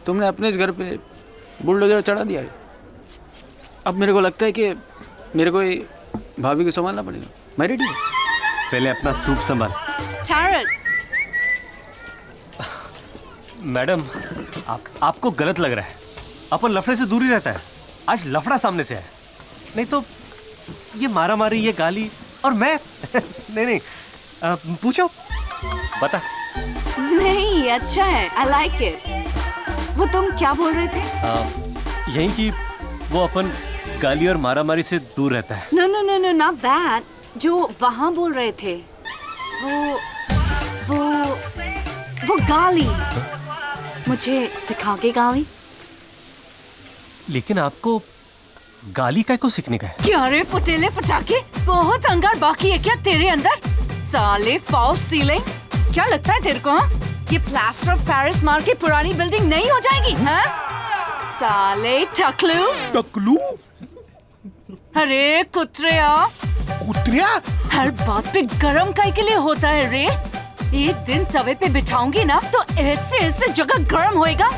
U: तुमने अपने इस घर पे बुलडोजर चढ़ा दिया है। अब मेरे को लगता है कि मेरे को ये भाभी को संभालना पड़ेगा। मैं रेडी हूँ।
G: पहले अपना सूप संभाल।
C: Tarek,
G: मैडम आपको गलत लग रहा है। अपन लफड़े से दूर ही रहता है। आज लफड़ा सामने से है, नहीं तो ये मारा मारी, ये गाली और मैं नहीं पूछो, बता।
C: नहीं अच्छा है, I like it. वो तुम क्या बोल रहे थे?
G: यही कि वो अपन गाली और मारा मारी से दूर रहता है।
C: No, no, no, no, not that. जो वहाँ बोल रहे थे, वो गाली। मुझे सिखाओगे गाली?
G: लेकिन आपको गाली काय को सीखने का है?
C: क्या रे फुटेले फटाके, बहुत अंगार बाकी है क्या तेरे अंदर? साले फॉल्स सीलिंग, क्या लगता है तेरे को? हाँ? ये प्लास्टर ऑफ पेरिस मार के पुरानी बिल्डिंग नहीं हो जाएगी? हाँ? साले टकलू।
M: टकलू?
C: अरे कुत्रिया।
M: कुत्रिया?
C: हर बात पे गरम काहे के लिए होता है रे? एक दिन तवे पे बिठाऊंगी ना तो ऐसे जगह गरम होएगा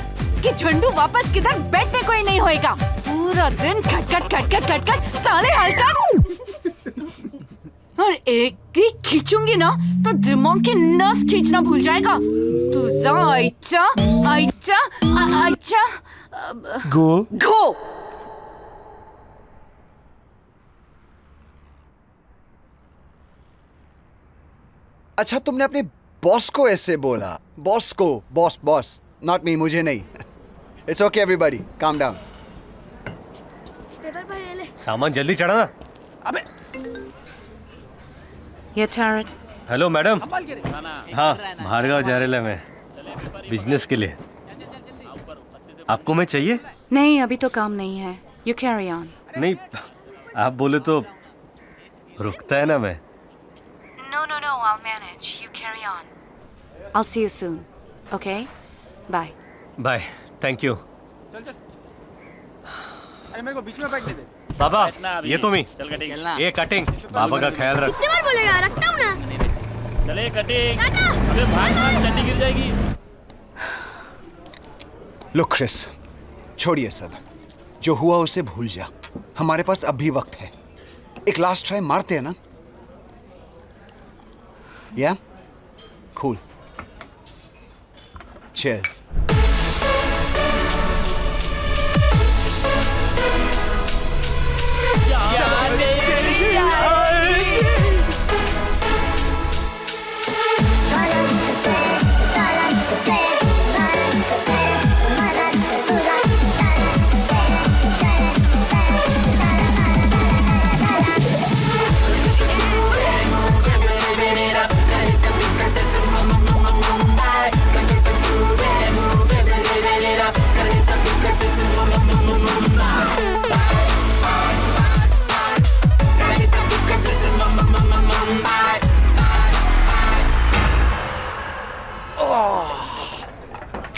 C: कि झंडू वापस किधर बैठने को ही नहीं होएगा। पूरा दिन खटखट साले हल्का। और एक ही खींचूंगी ना तो दिमाग की नस खींचना भूल जाएगा। तुझा आइचा गो।
J: अच्छा तुमने अपने बॉस को ऐसे बोला? बॉस को? बॉस नॉट मी, मुझे नहीं। It's okay everybody, calm down.
G: सामान जल्दी चढ़ा ना।
J: अबे
C: ये Tarek।
G: Hello madam. हाँ भार्गव जा रहा है मैं बिजनेस के लिए। आपको मैं चाहिए?
C: नहीं अभी तो काम नहीं है। You carry on।
G: नहीं आप बोले तो रुकता है ना मैं।
C: No, I'll manage. You carry on. I'll see you soon. Okay? Bye.
G: Bye, thank you.
E: अरे मेरे को बीच में बैठने दे।
G: बाबा ये तो मी
H: चलना।
G: ये कटिंग बाबा का ख्याल रख।
Q: कितनी बार बोलेगा? रखता हूँ ना।
H: चले कटिंग। अबे भाग चंडी गिर जाएगी।
J: लुक क्रिस, छोड़िए सब, जो हुआ उसे भूल जा। हमारे पास अब भी वक्त है। एक लास्ट ट्राई मारते हैं ना? या कूल। चीयर्स।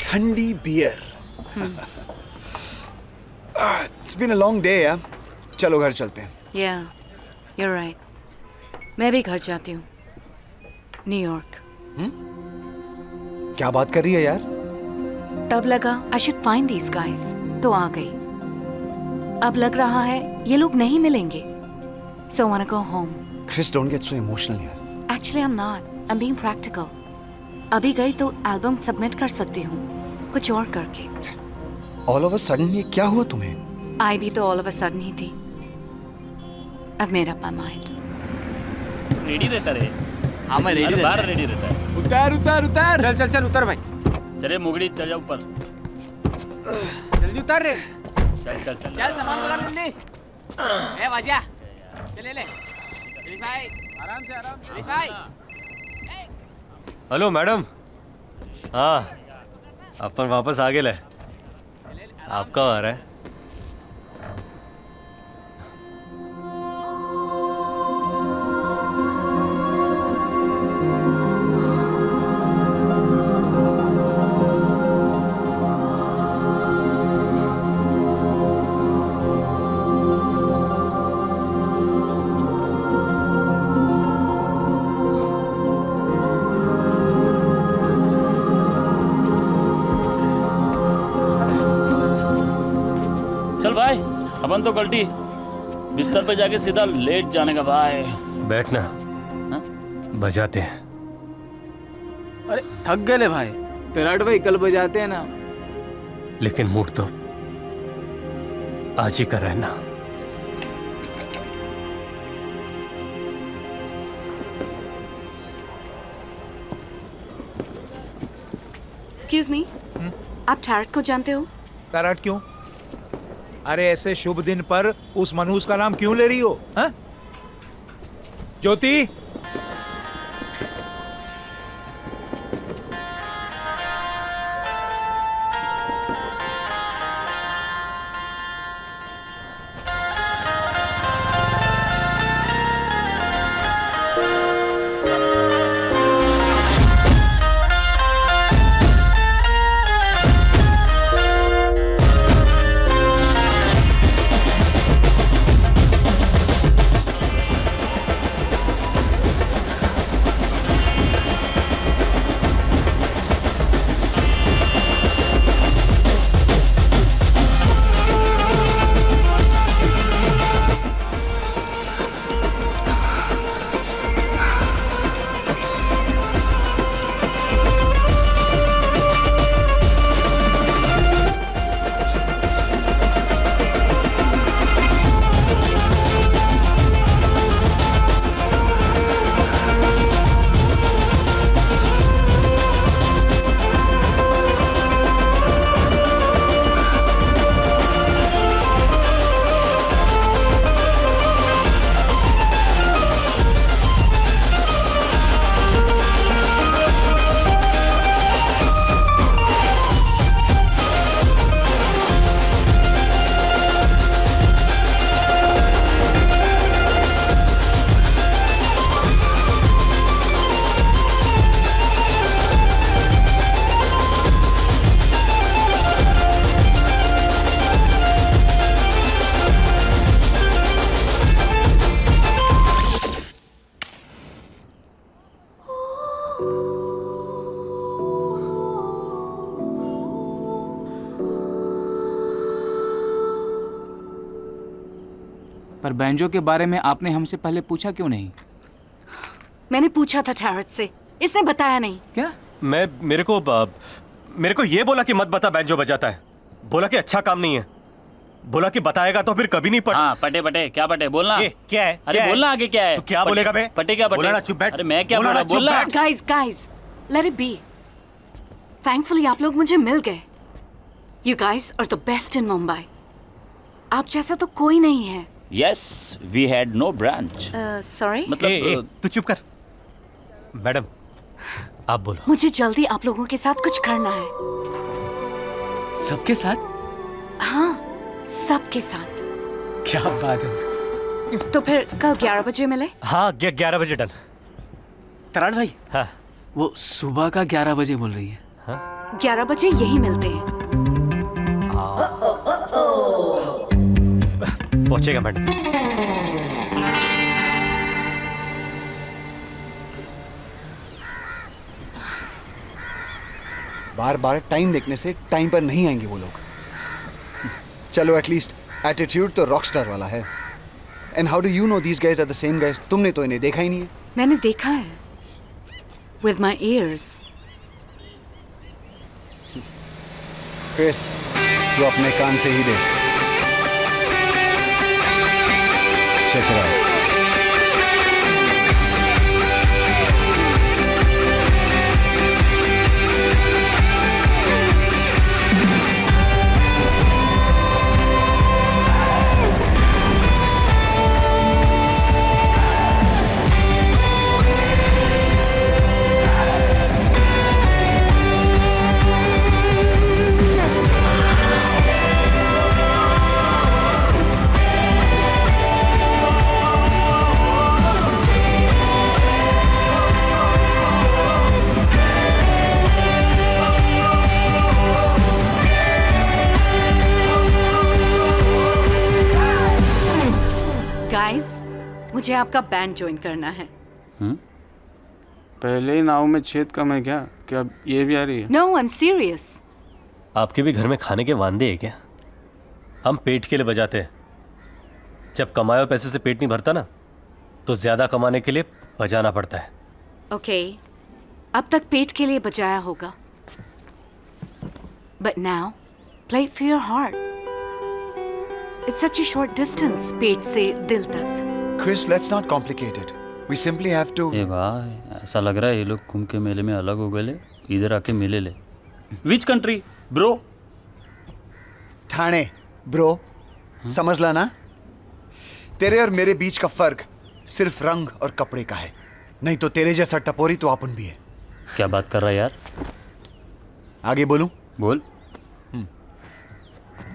J: ठंडी beer. It's been a long day यार। चलो घर चलते हैं।
C: Yeah, you're right. मैं भी घर जाती हूँ। न्यूयॉर्क।
J: क्या बात कर रही है यार?
C: तब लगा I should find these guys, तो आ गई। अब लग रहा है ये लोग नहीं मिलेंगे। So I wanna go home.
J: Chris, don't get so emotional यार।
C: Actually, I'm not. I'm being practical. अभी गई तो एल्बम सबमिट कर सकती हूँ कुछ और करके।
J: All of a sudden ये क्या हुआ तुम्हें?
C: आई भी तो all of a sudden ही थी। I've made up my mind.
H: Ready रहता रे।
F: हाँ मैं रेडी
H: बाहर रेडी रहता है।
E: उतर। चल उतर भाई।
H: चले मुगड़ी चल जा ऊपर।
E: जल्दी उतर रे।
H: चल
F: चल सामान वाला जल्दी। ए वाजिया चल ले दिलीप भाई आराम से दिलीप भाई।
G: Hello madam. हाँ अपन वापस आ गए ले। आपका आ रहा है।
H: भाई अपन तो कल्टी बिस्तर पे जाके सीधा लेट जाने का भाई।
G: बैठना, बजाते हैं।
U: अरे थक गए ले भाई, तराट भाई कल बजाते हैं ना।
G: लेकिन मूड तो आज ही कर रहना।
C: एक्सक्यूज मी, आप टैरट को जानते हो?
E: टैरट क्यों? अरे ऐसे शुभ दिन पर उस मनहूस का नाम क्यों ले रही हो? हाँ? ज्योति,
F: पर बैंजो के बारे में आपने हमसे पहले पूछा क्यों नहीं?
C: मैंने पूछा था टैरट से, इसने बताया नहीं।
F: क्या?
G: मेरे को ये बोला कि मत बता बैंजो बजाता है। बोला कि अच्छा काम नहीं है। बोला कि बताएगा तो फिर कभी नहीं पटे।
H: हाँ पटे क्या पटे बोलना।
G: क्या है?
H: अरे बोलना आगे क्या है?
G: तो क्या बोलेगा बे?
H: पटे क्या पटे?
G: बोला ना चुप बैठ।
H: अरे मैं क्या बोला? बोलना।
C: Guys let it be. Thankfully आप लोग मुझे मिल गए। You guys are the best in Mumbai. आप जैसा तो कोई नहीं है।
H: Yes, we had no branch.
C: Sorry?
H: मतलब
G: तू चुप कर। मैडम, आप बोलो।
C: मुझे जल्दी आप लोगों के साथ कुछ करना है।
U: सबके साथ?
C: हाँ, सबके साथ।
U: क्या बात है।
C: तो फिर कल 11 बजे मिले?
G: हाँ 11 बजे डन।
U: तराट भाई,
G: हाँ
U: वो सुबह का 11 बजे बोल रही है।
G: हाँ?
C: 11 बजे यही मिलते हैं।
G: पहुंचेगा मैडम।
J: बार बार टाइम देखने से टाइम पर नहीं आएंगे वो लोग। चलो एटलीस्ट एटीट्यूड तो रॉकस्टार वाला है। And how do you know these guys are the same guys? तुमने तो इन्हें देखा ही नहीं है।
C: मैंने देखा है with my ears।
J: क्रिस, तू अपने कान से ही देख। Check it out.
C: मुझे आपका बैंड ज्वाइन करना है।
U: पहले ही नाव में छेद कम है क्या? क्या ये भी आ रही है?
C: No, I am serious.
G: आपके भी घर में खाने के वांदे हैं क्या? हम पेट के लिए बजाते हैं। जब कमाए हुए पैसे से पेट नहीं भरता ना, तो ज्यादा कमाने के लिए बजाना पड़ता है।
C: ओके, अब तक पेट के लिए बजाया होगा, but now play for your heart. It's such a short distance पेट से दिल तक।
J: Chris, let's not complicate it. We simply have to.
H: ए भाई, ऐसा लग रहा है ये लोग कुंभ के मेले में अलग हो गए, इधर आके मिले ले। Which country bro?
J: Thane bro, समझ ला ना। तेरे और मेरे बीच का फर्क सिर्फ रंग और कपड़े का है, नहीं तो तेरे जैसा टपोरी तो अपन भी है।
H: क्या बात कर रहा है यार?
J: आगे बोलूं?
H: बोल।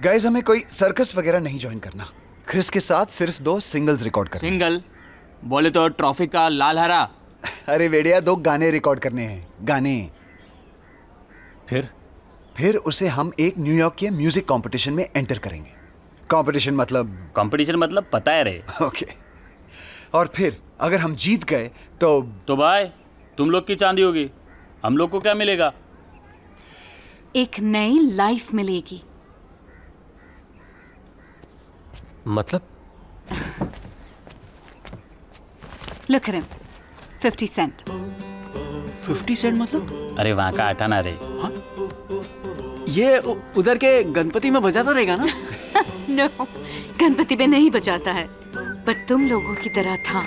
J: गाइस, हमें कोई सर्कस वगैरह नहीं ज्वाइन करना। क्रिस के साथ सिर्फ 2 सिंगल्स रिकॉर्ड करने।
F: सिंगल बोले तो ट्रॉफी का लाल हरा।
J: अरे वेडिया, 2 गाने रिकॉर्ड करने हैं, गाने। फिर उसे हम एक न्यूयॉर्क के म्यूजिक कंपटीशन में एंटर करेंगे। कंपटीशन मतलब
H: पता है रे।
J: ओके। और फिर अगर हम जीत गए तो
H: भाई तुम लोग की चांदी होगी, हम लोग को क्या मिलेगा?
C: एक नई लाइफ मिलेगी।
G: मतलब?
C: Look at him, 50 cent.
U: 50 Saint मतलब?
H: अरे वहाँ का आठाना रे।
U: ये उधर के गणपति में बजाता रहेगा ना?
C: No, गणपति में नहीं बजाता है, but तुम लोगों की तरह था।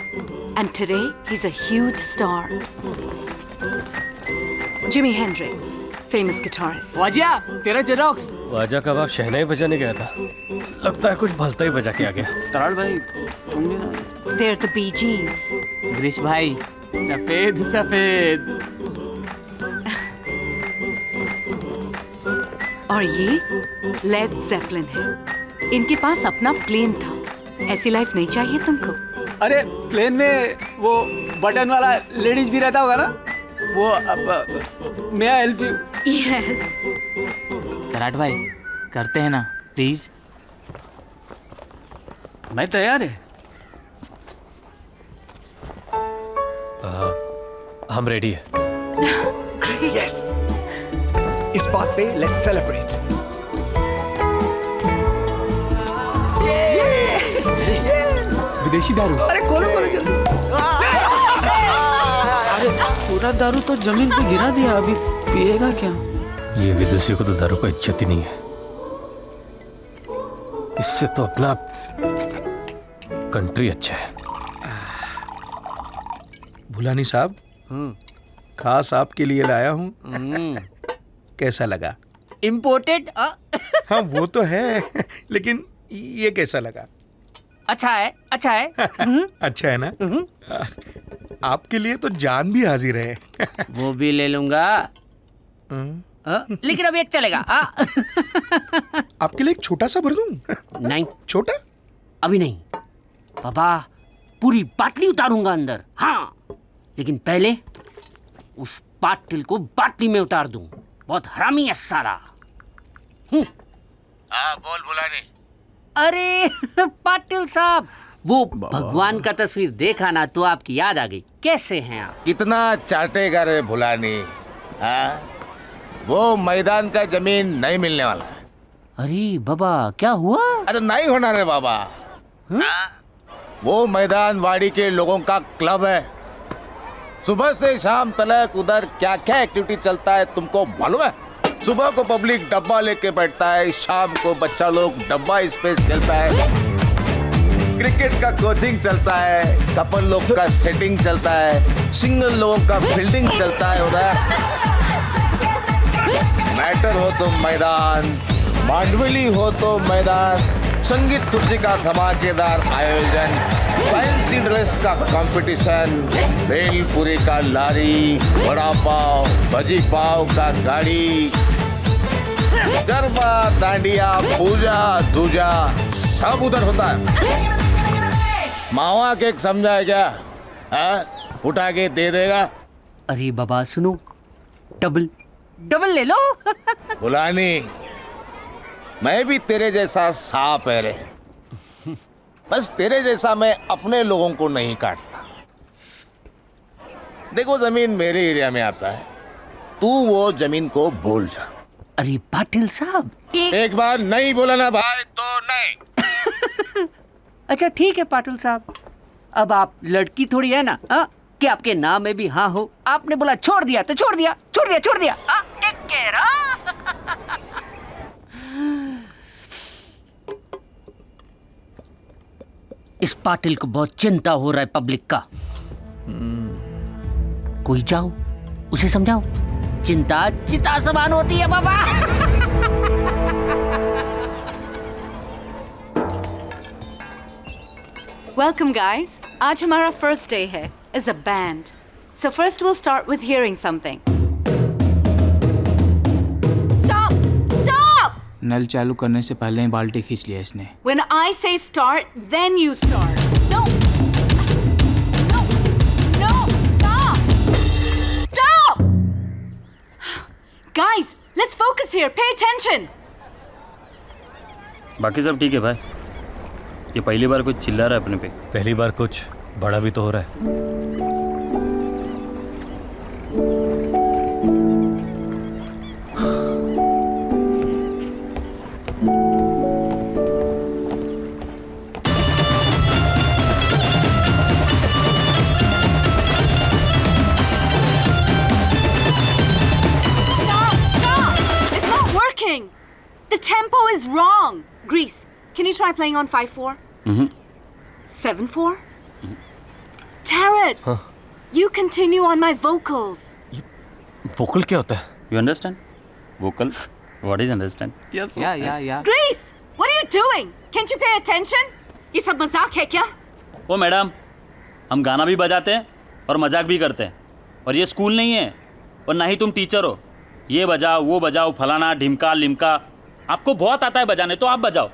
C: And today he's a huge star. Jimi Hendrix, famous guitarist.
F: वाजिया, तेरा जेरोक्स।
G: वाजा का बाप शहनाई बजाने गया था, लगता है कुछ भलता ही बजा के आ गया।
U: तराड़ भाई, तुम भी ना।
C: They're the Bee Gees.
F: Girish भाई, सफेद सफेद।
C: और ये लेड जेपलिन है। इनके पास अपना प्लेन था। ऐसी लाइफ नहीं चाहिए तुमको?
U: अरे प्लेन में वो बटन वाला लेडीज भी रहता होगा ना? वो मैं हेल्प यू?
C: यस।
F: तराट भाई, करते हैं ना प्लीज?
U: मैं तैयार है।
G: हम रेडी है।
J: यस, इस बात पे लेट्स सेलिब्रेट।
U: विदेशी दारू। अरे खोलो खोलो जल्दी। अरे पूरा दारू तो जमीन पे गिरा दिया, अभी पिएगा क्या?
G: ये विदेशियों को तो दारू का इज्जत ही नहीं है। इससे तो अपना कंट्री अच्छा है।
M: भुलानी साहब, खास आपके लिए लाया हूँ। कैसा लगा?
K: इम्पोर्टेड?
M: हाँ वो तो है, लेकिन ये कैसा लगा?
K: अच्छा है, अच्छा है।
M: अच्छा है ना? आपके लिए तो जान भी हाजिर है।
K: वो भी ले लूंगा, लेकिन अब एक चलेगा।
M: आपके लिए एक छोटा सा भर दूं?
K: नहीं।
M: छोटा?
K: अभी नहीं बाबा, पूरी बाटली उतारूंगा अंदर। हाँ, लेकिन पहले उस पाटिल को बाटली में उतार दूं। बहुत हरामी है साला।
T: हाँ बोल भुलानी।
K: अरे पाटिल साहब, वो भगवान का तस्वीर देखा ना तो आपकी याद आ गई। कैसे हैं आप?
T: कितना चाटेगा रे भुलानी? हाँ, वो मैदान का जमीन नहीं मिलने वाला है।
K: अरे बाबा, क्या हुआ?
T: अरे नहीं होना रे बाबा। वो मैदान वाड़ी के लोगों का क्लब है। सुबह से शाम तक उधर क्या क्या एक्टिविटी चलता है तुमको मालूम है? सुबह को पब्लिक डब्बा लेके बैठता है, शाम को बच्चा लोग डब्बा स्पेस खेलता है, क्रिकेट का कोचिंग चलता है, कपल लोग का सेटिंग चलता है, सिंगल लोगों का फील्डिंग चलता है उधर। मैटर हो तो मैदान, मांडवली हो तो मैदान, संगीत कुर्सी का धमाकेदार आयोजन, फैंसी ड्रेस का कंपटीशन, भेलपुरी का लारी, वड़ा पाव, भजी पाव का गाड़ी, गरबा, दांडिया, पूजा दूजा सब उधर होता है। मावा केक समझा है क्या? उठा के दे देगा।
K: अरे बाबा सुनो, डबल डबल ले लो।
T: भुलानी, मैं भी तेरे जैसा सांप है रे, बस तेरे जैसा मैं अपने लोगों को नहीं काटता। देखो जमीन मेरे एरिया में आता है, तू वो जमीन को भूल जा।
K: अरे पाटिल साहब,
T: एक बार नहीं बोला ना भाई तो नहीं।
K: अच्छा ठीक है पाटिल साहब, अब आप लड़की थोड़ी है ना, कि आपके नाम में भी हाँ हो। आपने बोला छोड़ दिया तो छोड़ दिया, छोड़ दिया छोड़ दिया। Take care. इस पाटिल को बहुत चिंता हो रहा है पब्लिक का। कोई जाओ उसे समझाओ, चिंता चिता समान होती है बाबा।
C: Welcome guys. आज हमारा first day है as a band. So first we'll start with hearing something. Stop! Stop!
F: नल चालू करने से पहले ही बाल्टी खींच लिया इसने।
C: When I say start, then you start. No! No! No! Stop! Stop! Guys, let's focus here. Pay attention.
H: बाकी सब ठीक है भाई। ये पहली बार कुछ चिल्ला रहा है अपने पे।
G: पहली बार कुछ बड़ा भी तो हो रहा है।
C: The tempo is wrong. Grease, can you try playing on 5/4? 7/4? Tarot, you continue on my vocals.
G: Vocal क्या होता है?
H: You understand? Vocal? What is understand?
F: Yes. Yeah.
C: Grease, what are you doing? Can't you pay attention? ये सब मजाक है क्या?
H: ओ madam, हम गाना भी बजाते हैं और मजाक भी करते हैं, और ये स्कूल नहीं है और ना ही तुम टीचर हो। ये बजाओ, वो बजाओ, फलाना ढिमका लिमका। आपको बहुत आता है बजाने, तो आप बजाओ।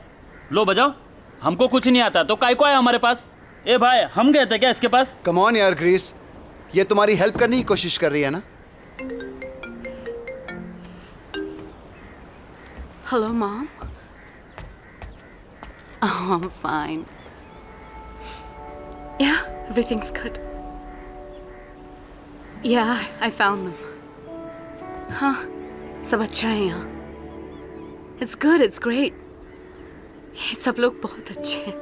H: लो बजाओ। हमको कुछ नहीं आता तो काय को है हमारे पास? ए भाई, हम गए थे क्या इसके पास?
J: कम ऑन यार ग्रीस, ये तुम्हारी हेल्प करने की कोशिश कर रही है ना?
C: Hello, Mom. Oh, I'm fine. Yeah, everything's good. Yeah, I found them. हाँ, सब अच्छा है यहाँ। It's good, it's great. ये सब लोग बहुत अच्छे हैं।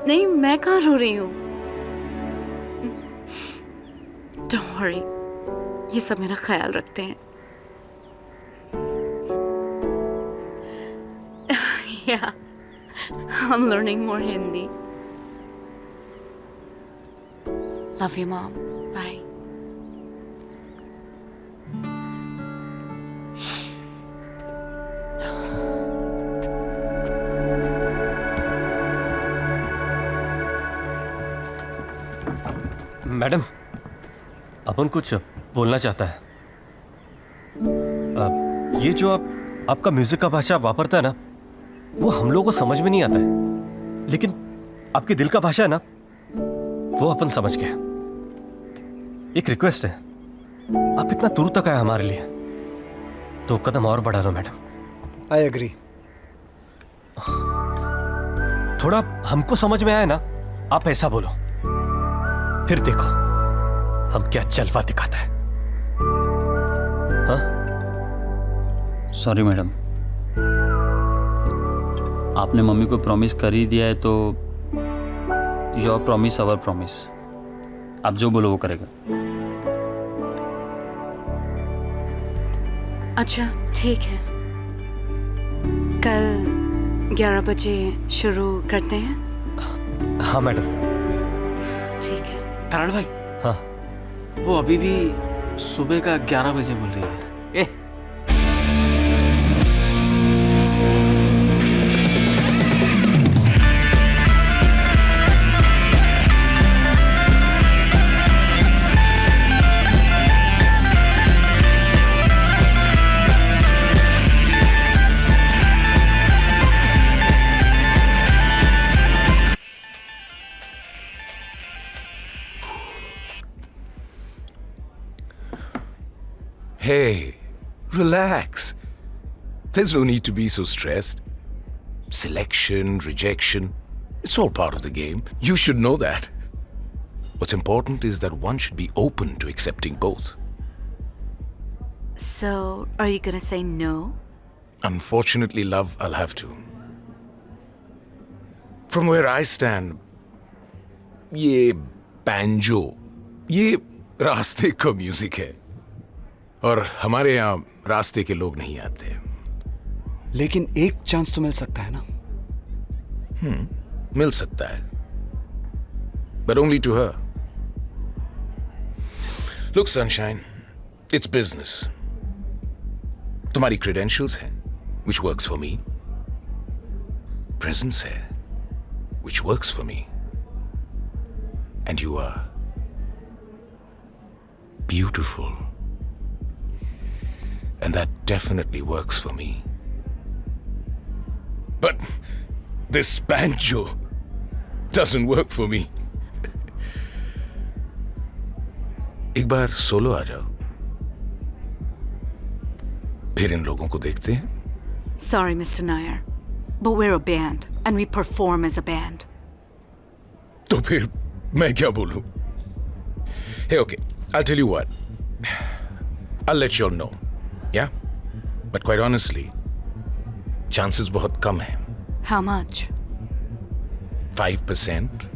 C: नहीं, मैं कहाँ रो रही हूँ? Don't worry, ये सब मेरा ख्याल रखते हैं। Yeah, I'm learning more Hindi. Love you, Mom. Bye.
G: Madam, अपन कुछ बोलना चाहता है। ये जो आपका म्यूजिक का भाषा वापरता है ना, वो हम लोगों को समझ में नहीं आता है, लेकिन आपके दिल का भाषा है ना, वो अपन समझ गए। एक रिक्वेस्ट है, आप इतना दूर तक आए हमारे लिए, 2 कदम और बढ़ा लो मैडम।
J: I agree.
G: थोड़ा हमको समझ में आए ना, आप ऐसा बोलो, फिर देखो हम क्या जलवा दिखाता है। हाँ?
H: सॉरी मैडम, आपने मम्मी को प्रॉमिस कर ही दिया है तो योर प्रॉमिस अवर प्रॉमिस। आप जो बोलो वो करेगा।
C: अच्छा ठीक है, कल 11 बजे शुरू करते हैं।
G: हाँ मैडम।
C: ठीक है।
U: तारण भाई,
G: हाँ,
U: वो अभी भी सुबह का 11 बजे बोल रही है।
I: Hey, relax. There's no need to be so stressed. Selection, rejection, it's all part of the game. You should know that. What's important is that one should be open to accepting both.
C: So, are you gonna say no?
I: Unfortunately, love, I'll have to. From where I stand, ये banjo, ये रास्ते का music है और हमारे यहाँ रास्ते के लोग नहीं आते।
J: लेकिन एक चांस तो मिल सकता है ना?
I: मिल सकता है, but only to her. Look, Sunshine, it's business. तुम्हारी credentials हैं, which works for me. Presence है, which works for me. And you are beautiful. And that definitely works for me. But this banjo doesn't work for me. एक बार solo आ जाओ, फिर इन लोगों को देखते हैं।
C: Sorry, Mr. Nair, but we're a band and we perform as a band.
I: तो फिर मैं क्या बोलूं? Hey, okay, I'll tell you what. I'll let you all know. Yeah? But quite honestly, chances बहुत कम हैं।
C: How much?
I: 5%.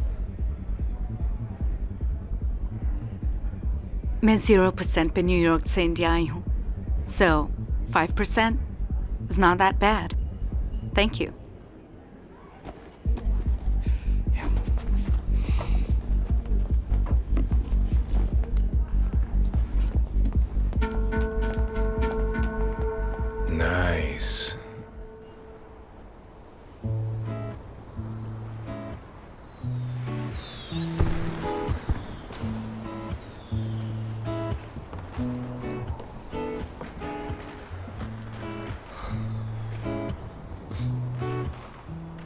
C: मैं 0% पे New York से इंडिया आई हूँ। So, 5% is not that bad. Thank you.
I: Nice.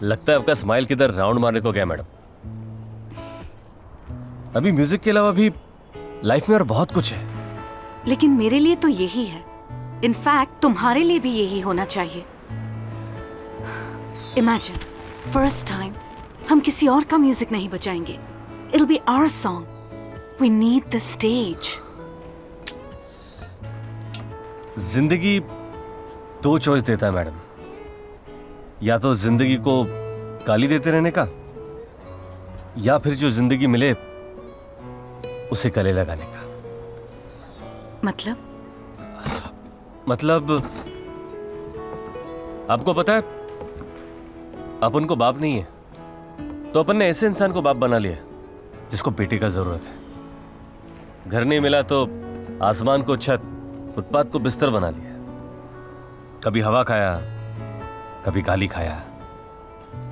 G: लगता है आपका स्माइल किधर राउंड मारने को गया मैडम। अभी म्यूजिक के अलावा भी लाइफ में और बहुत कुछ है।
C: लेकिन मेरे लिए तो यही है। इनफैक्ट तुम्हारे लिए भी यही होना चाहिए। इमेजिन, फर्स्ट टाइम हम किसी और का म्यूजिक नहीं बजाएंगे। It'll be our song. We need the stage.
G: जिंदगी दो चॉइस देता है मैडम, या तो जिंदगी को गाली देते रहने का, या फिर जो जिंदगी मिले उसे गले लगाने का। मतलब आपको पता है, अपन को बाप नहीं है तो अपन ने ऐसे इंसान को बाप बना लिया जिसको बेटे का जरूरत है। घर नहीं मिला तो आसमान को छत, फुटपाथ को बिस्तर बना लिया। कभी हवा खाया, कभी गाली खाया,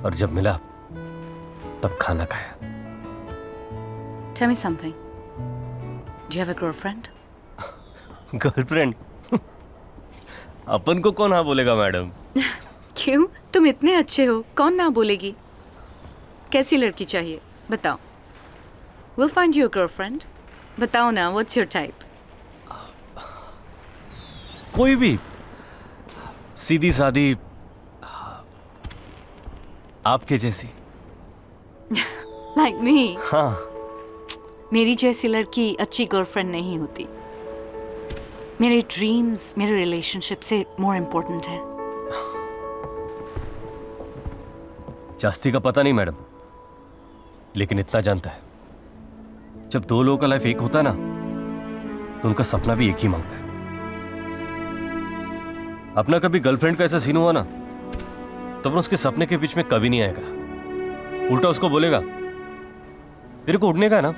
G: और जब मिला तब खाना खाया।
C: Tell me something. Do you have a girlfriend?
G: Girlfriend? अपन को कौन हाँ बोलेगा मैडम?
C: क्यों? तुम इतने अच्छे हो, कौन ना बोलेगी? कैसी लड़की चाहिए बताओ। We'll find you a girlfriend. बताओ ना, what's your type?
G: कोई भी, सीधी सादी, आपके जैसी।
C: Like me?
G: हाँ।
C: मेरी जैसी लड़की अच्छी गर्लफ्रेंड नहीं होती। मेरे ड्रीम्स मेरे रिलेशनशिप से मोर इम्पोर्टेंट है।
G: जास्ती का पता नहीं मैडम, लेकिन इतना जानता है, जब दो लोगों का लाइफ एक होता है ना, तो उनका सपना भी एक ही मांगता है। अपना कभी गर्लफ्रेंड का ऐसा सीन हुआ ना, तो अपन उसके सपने के बीच में कभी नहीं आएगा। उल्टा उसको बोलेगा, तेरे को उड़ने का है ना,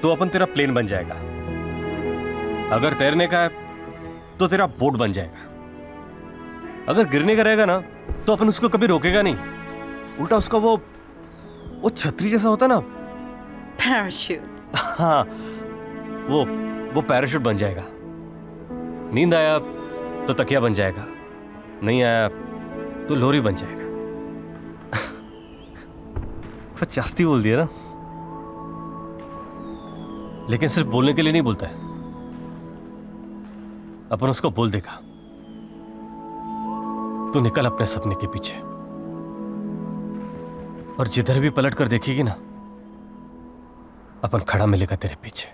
G: तो अपन तेरा प्लेन बन जाएगा। अगर तैरने का है तो तेरा बोट बन जाएगा। अगर गिरने का रहेगा ना, तो अपन उसको कभी रोकेगा नहीं। उल्टा उसका वो छतरी जैसा होता ना,
C: पैराशूट।
G: हाँ, वो पैराशूट बन जाएगा। नींद आया तो तकिया बन जाएगा, नहीं आया तो लोरी बन जाएगा। कुछ जास्ती बोल दिया ना, लेकिन सिर्फ बोलने के लिए नहीं बोलता है। अपन उसको बोल देगा, तो निकल अपने सपने के पीछे, और जिधर भी पलट कर देखेगी ना, अपन खड़ा मिलेगा तेरे पीछे।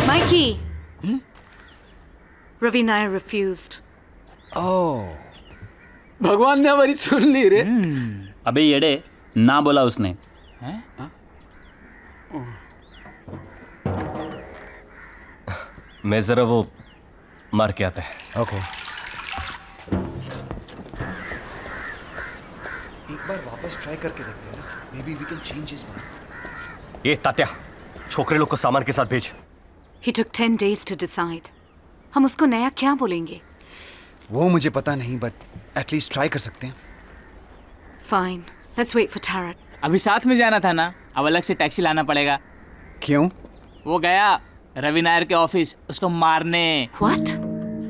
C: Mikey. Ravi Nair refused.
U: ओह, भगवान ने हमारी सुन ली रे।
H: अबे येड़े, ना बोला उसने।
G: मैं जरा वो मार के आता है।
J: ओके। एक बार वापस ट्राई करके देखते हैं ना। Maybe we can change his mind.
G: ये तात्या, छोकरे लोग को सामान के साथ भेज।
C: He took 10 days to decide. हम उसको नया क्या बोलेंगे?
J: वो मुझे पता नहीं, बट एटलीस्ट ट्राई कर सकते हैं।
C: Fine. Let's wait for Tarot.
F: अभी साथ में जाना था ना, अब अलग से टैक्सी लाना पड़ेगा।
J: क्यों?
F: वो गया रवि नायर के ऑफिस उसको मारने।
C: What?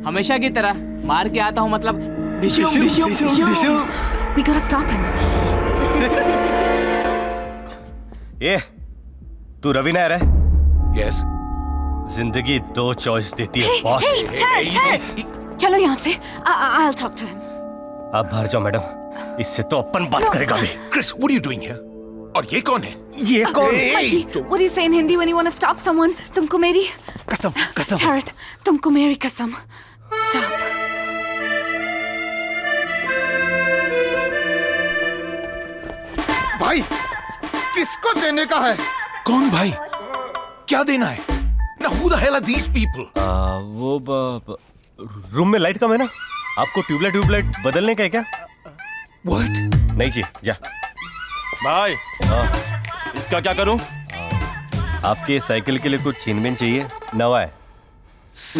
F: हमेशा की तरह मार के आता हूँ, मतलब Dishoom Dishoom Dishoom.
C: We gotta stop him.
G: ये तू रवि नायर है?
I: Yes.
G: जिंदगी दो चॉइस देती है
C: Hey,
G: बॉस।
C: hey, Tarot. चलो यहाँ से। I'll talk to him.
G: आप बाहर जाओ मैडम, इससे तो अपन बात करेगा भी।
I: Chris, what are you doing here? और ये कौन है?
G: ये कौन?
C: Mikey, what do you say in Hindi when you want to stop someone? तुमको मेरी
J: कसम, कसम।
C: Tarot, तुमको मेरी कसम। Stop.
D: भाई, किसको देने का है?
I: कौन भाई? क्या देना है? Now who the hell are these people?
G: वो रूम में लाइट कम है ना, आपको ट्यूबलाइट बदलने का है क्या?
I: What?
G: नहीं जी, जा।
R: भाई, इसका क्या करूं?
G: आपके साइकिल के लिए कुछ चेन चाहिए? नवा है।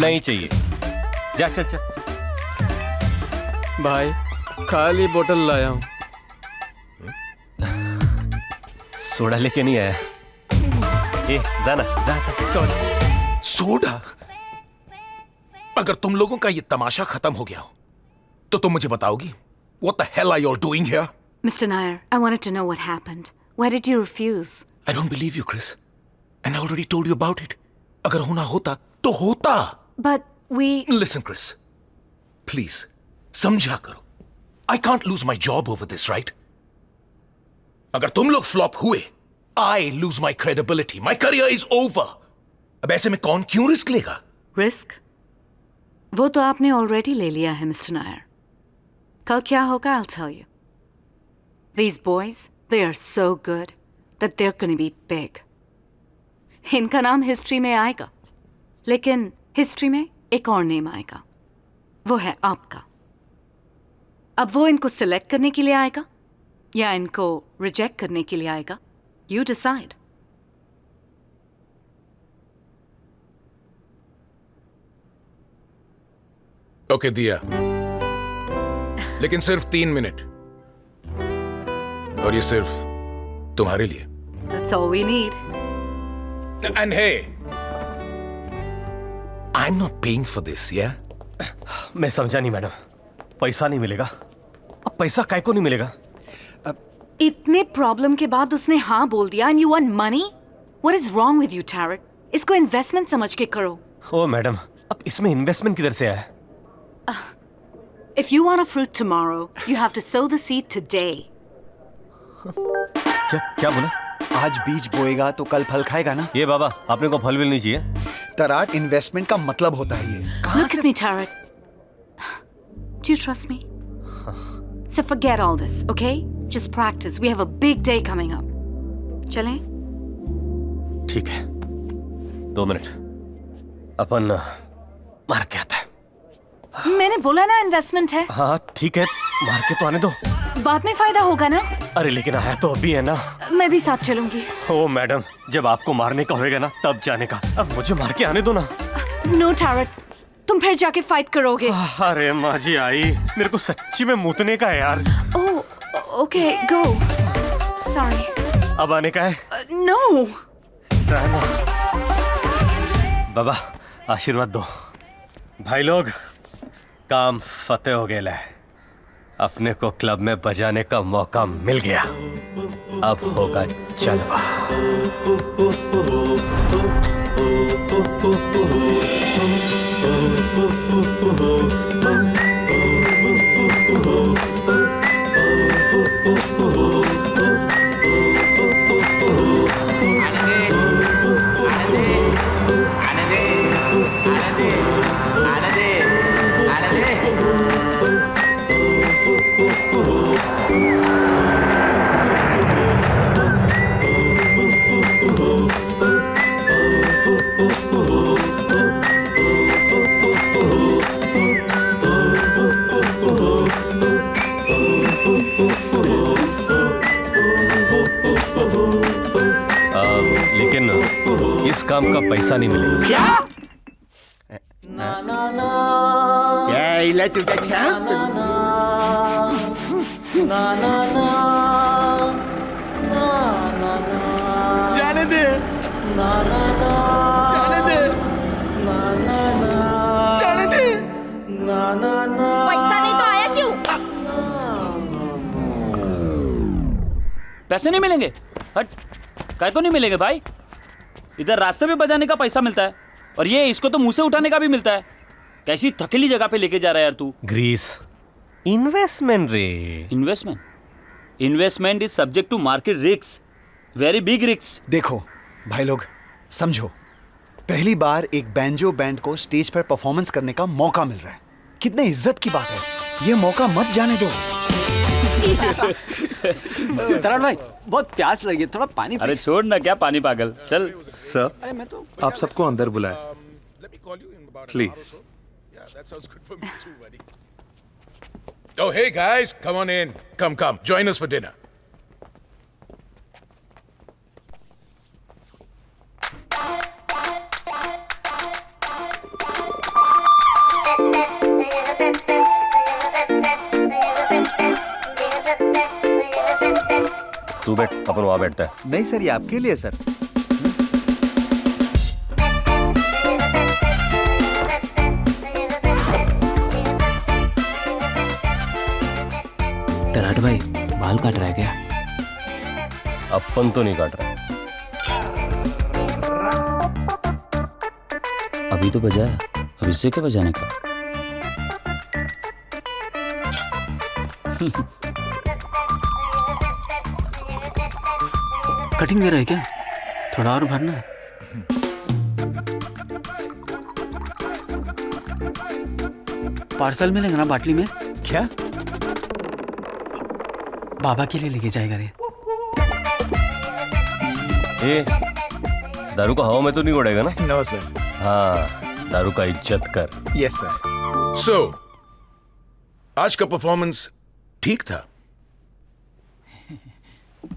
G: नहीं चाहिए। जा चल चल।
U: भाई, खाली बोतल लाया हूँ।
G: सोडा लेके नहीं आया। ए, जाना, जा।
I: सोडा? अगर तुम लोगों का ये तमाशा खत्म हो गया हो, तो तुम मुझे बताओगी? What the hell are you all doing here?
C: Mr. Nair, I wanted to know what happened. Why did you refuse?
I: I don't believe you, Chris. And I already told you about it. अगर होना होता, तो होता.
C: But we...
I: Listen, Chris. Please, समझा करो. I can't lose my job over this, right? अगर तुम लोग फ्लॉप हुए, I lose my credibility. My career is over. अब ऐसे में कौन क्यों रिस्क लेगा?
C: Risk? वो तो आपने already ले लिया है, Mr. Nair. कल क्या होगा, I'll tell you. These boys, they are so good that they're going to be big. इनका नाम हिस्ट्री में आएगा, लेकिन हिस्ट्री में एक और नेम आएगा, वो है आपका। अब वो इनको सिलेक्ट करने के लिए आएगा या इनको रिजेक्ट करने के लिए आएगा? You decide.
I: ओके, दिया। लेकिन सिर्फ 3 मिनट, और ये सिर्फ तुम्हारे लिए।
C: That's all we need.
I: And hey, I'm not paying for this, yeah?
G: मैं समझा नहीं मैडम, पैसा नहीं मिलेगा। अब पैसा काय को नहीं मिलेगा?
C: इतने प्रॉब्लम के बाद उसने हाँ बोल दिया and you want money? What is wrong with you, Tarot? इसको इन्वेस्टमेंट समझ के करो।
G: ओ मैडम, अब इसमें इन्वेस्टमेंट किधर से आया?
C: If you want a fruit tomorrow, you have to sow the seed today.
G: क्या बोला?
J: आज बीज बोएगा तो कल फल खाएगा ना?
G: ये बाबा, आपने को फल नहीं चाहिए?
J: तराट इन्वेस्टमेंट का मतलब होता है ये।
C: Look at me, Tarot. Do you trust me? So forget all this, okay? Just practice. We have a big day coming up. चलें?
G: ठीक है, 2 मिनट, अपन मार के आता है।
C: मैंने बोला ना इन्वेस्टमेंट है।
G: हाँ ठीक है, मार के तो आने दो,
C: बाद में फायदा होगा ना।
G: अरे लेकिन आया तो अभी है ना।
C: मैं भी साथ चलूंगी।
G: ओ मैडम, जब आपको मारने का होएगा ना तब जाने का, अब मुझे मार के आने दो ना।
C: नो Tarot, तुम फिर जाके फाइट करोगे।
G: अरे माँ जी आई, मेरे को सच्ची में मुतने का है यार।
C: ओके, गो। सॉरी।
G: अब आने का है?
C: नो।
G: बाबा आशीर्वाद दो। भाई लोग, काम फतेह हो गया है, अपने को क्लब में बजाने का मौका मिल गया, अब होगा जलवा। काम का पैसा नहीं मिलेगा।
R: क्या इला चुका
F: जाने दे, जाने दे, जाने दे।
Q: पैसा नहीं तो आया क्यों?
H: पैसे नहीं मिलेंगे? हट, काहे को नहीं मिलेंगे भाई? इधर रास्ते पे बजाने का पैसा मिलता है और ये इसको तो मुंह से उठाने का भी मिलता है। कैसी थकेली जगह पे लेके जा रहा है यार तू।
G: ग्रीस इन्वेस्टमेंट रे।
H: Investment? Investment is subject to market risk, very big risk.
J: देखो भाई लोग, समझो, पहली बार एक बैंजो बैंड को स्टेज पर परफॉर्मेंस करने का मौका मिल रहा है। कितने इज्जत की बात है, ये मौका मत जाने दो।
U: तराट भाई, बहुत प्यास लगी है, थोड़ा पानी
H: अरे छोड़ ना, क्या पानी पागल, चल।
O: सर,
U: अरे मैं तो
O: आप सबको अंदर बुलाए please.
I: Oh, hey guys, come on in. Come. Join us for dinner.
G: तू बैठ, अपन वहां बैठता है।
R: नहीं सर, ये आपके लिए सर।
F: तराट भाई बाल काट रहा है क्या?
G: अपन तो नहीं काट रहा।
H: अभी तो बजाया, अब इससे क्या बजाने का?
F: कटिंग दे रहा है क्या? थोड़ा और भरना है। पार्सल मिलेगा ना बाटली में?
R: क्या?
F: बाबा के लिए लेके जाएगा रे।
G: ए, दारू का हवा में तो नहीं उड़ेगा ना?
R: No sir.
G: हाँ, दारू का इज्जत कर।
R: Yes sir.
I: So, आज का परफॉर्मेंस ठीक था।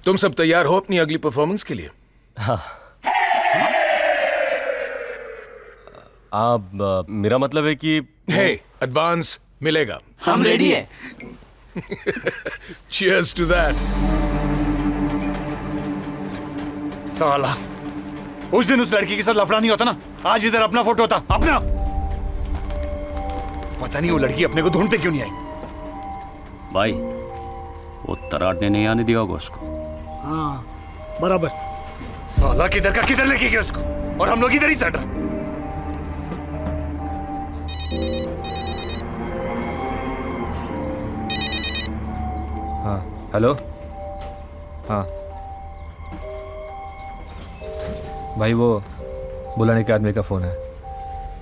I: तुम सब तैयार हो अपनी अगली परफॉर्मेंस के लिए?
G: हाँ। आप मेरा मतलब है कि
I: हे, एडवांस मिलेगा।
F: हम रेडी है।
I: Cheers to that.
D: साला, उस दिन उस लड़की के साथ लफड़ा नहीं होता ना, आज इधर अपना फोटो होता। अपना पता नहीं वो लड़की अपने को ढूंढते क्यों नहीं आई।
H: भाई, वो तराट ने नहीं आने दिया होगा उसको।
M: हाँ बराबर।
D: साला किधर का किधर लेके गया उसको, और हम लोग इधर ही सड़ रहे।
L: हाँ हेलो। हाँ भाई, वो बुलाने के आदमी का फोन है,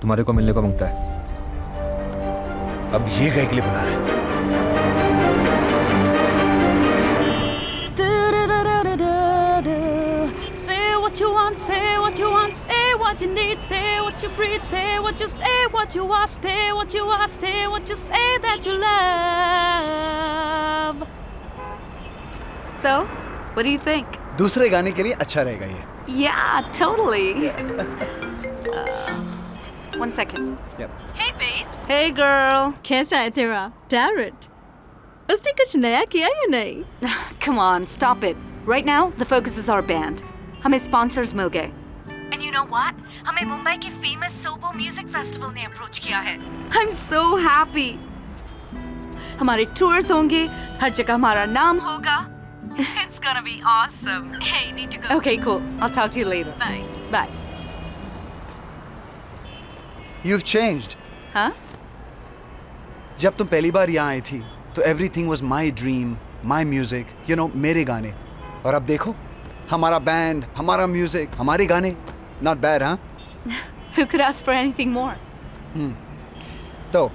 L: तुम्हारे को मिलने को मांगता है।
D: अब ये गए के लिए बुला रहे हैं।
V: Say what you want, say what you want, say what you need, say what you breathe, say what you stay, what you are, stay what you are, stay what you say that you love.
C: So, what do you think?
J: दूसरे गाने के लिए अच्छा रहेगा ये।
C: Yeah, totally. One second.
J: Yep.
V: Hey babes.
C: Hey girl.
V: कैसा है तेरा Tarot? उसने कुछ नया किया या नहीं?
C: Come on, stop it. Right now, the focus is our band. हमें sponsors मिल गए. And you know what? हमें मुंबई के famous Sobo Music Festival ने approach किया है. I'm so happy. हमारे tours होंगे, हर जगह हमारा नाम होगा. It's gonna be awesome.
V: Hey, you need to go.
C: Okay, cool. I'll talk to you later.
V: Bye.
C: Bye.
J: You've changed.
C: हाँ?
J: जब तुम पहली बार यहाँ आई थी, तो everything was my dream, my music, you know, मेरे गाने. और अब देखो, हमारा बैंड, हमारा म्यूजिक, हमारे गाने. Not bad, हाँ?
C: Who could ask for anything more?
J: तो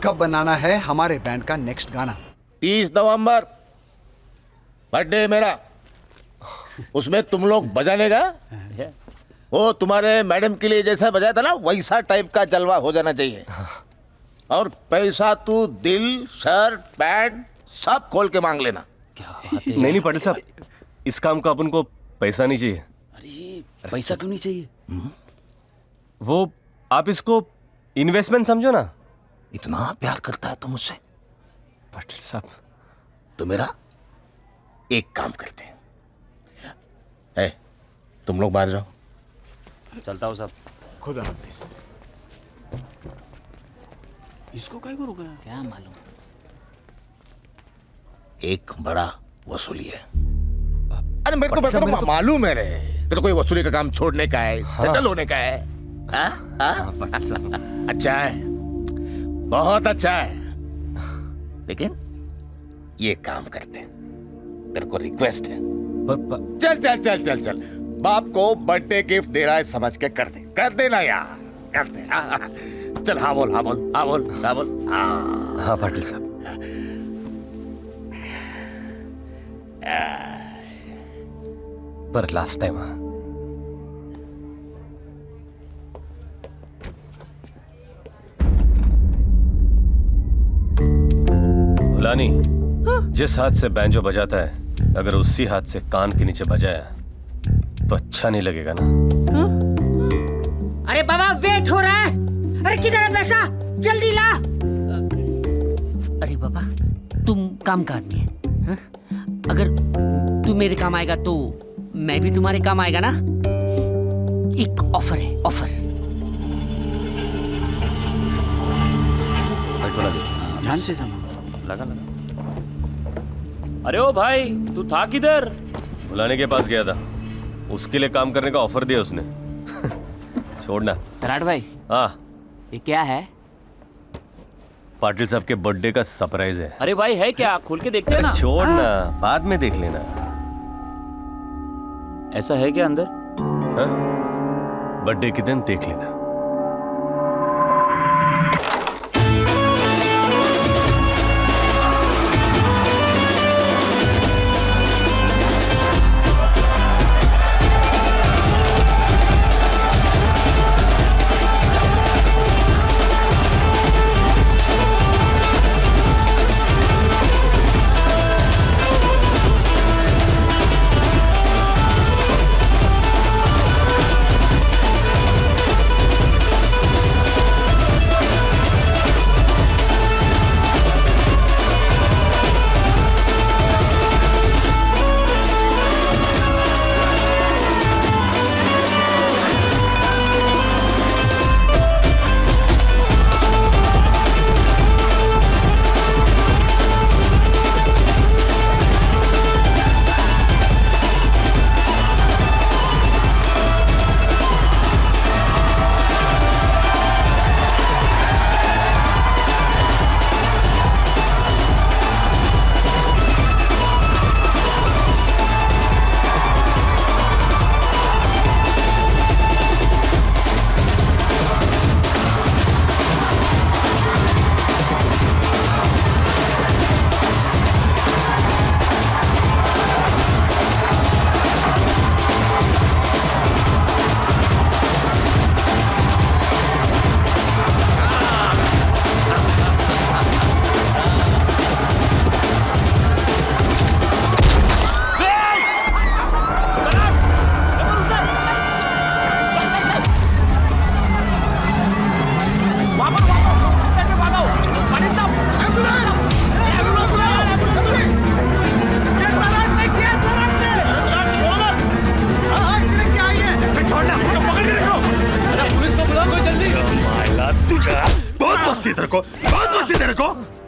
J: कब बनाना है हमारे बैंड का नेक्स्ट गाना?
T: 30 नवंबर बर्थडे मेरा, उसमें तुम लोग बजाने का वो तुम्हारे मैडम के लिए जैसा बजाया था ना, वैसा टाइप का जलवा हो जाना चाहिए। और पैसा तू दिल, शर्ट, पैंट सब खोल के मांग लेना।
G: नहीं पटेल साहब, इस काम का अपन को पैसा नहीं चाहिए।
H: अरे पैसा क्यों नहीं चाहिए?
G: वो आप इसको इन्वेस्टमेंट समझो ना।
T: इतना प्यार करता है तो मुझसे?
G: पाटिल साहब
T: तो मेरा एक काम करते हैं, ए, तुम लोग बाहर जाओ।
H: चलता हूँ साहब।
A: खुदा हाफिज।
U: इसको काय को रोका?
F: क्या मालूम।
T: एक बड़ा वसूली है। अरे मेरे को मालूम है रे, तेरे को ये वसूली का काम छोड़ने का है, सेटल होने का है। अच्छा है, बहुत अच्छा है, लेकिन ये काम करते हैं, तेरे को रिक्वेस्ट है। चल चल चल चल चल, बाप को बर्थडे गिफ्ट दे रहा है समझ के कर देना यार, कर दे। चल हाँ बोल, हाँ बोल, हाँ बोल, हाँ बोल।
G: हाँ पाटिल साहब। पर लास्ट टाइम भुलानी, जिस हाथ से बैंजो बजाता है अगर उसी हाथ से कान के नीचे बजाया तो अच्छा नहीं लगेगा ना।
K: अरे बाबा वेट हो रहा है। अरे किधर है पैसा, जल्दी ला। अरे बाबा तुम काम का आदमी है, हाँ? अगर तू मेरे काम आएगा तो मैं भी तुम्हारे काम आएगा ना। एक ऑफर है, ऑफर।
U: ध्यान से जाना।
H: लगा। अरे ओ भाई, तू था किधर?
G: भुलाने के पास गया था, उसके लिए काम करने का ऑफर दिया उसने। छोड़ना।
F: तराट भाई।
G: हाँ
F: ये क्या है?
G: पाटिल साहब के बर्थडे का सरप्राइज है।
H: अरे भाई है क्या? खोल के देखते हैं ना।
G: छोड़ना, बाद में देख लेना।
H: ऐसा है क्या अंदर?
G: हाँ? बर्थडे के दिन देख लेना।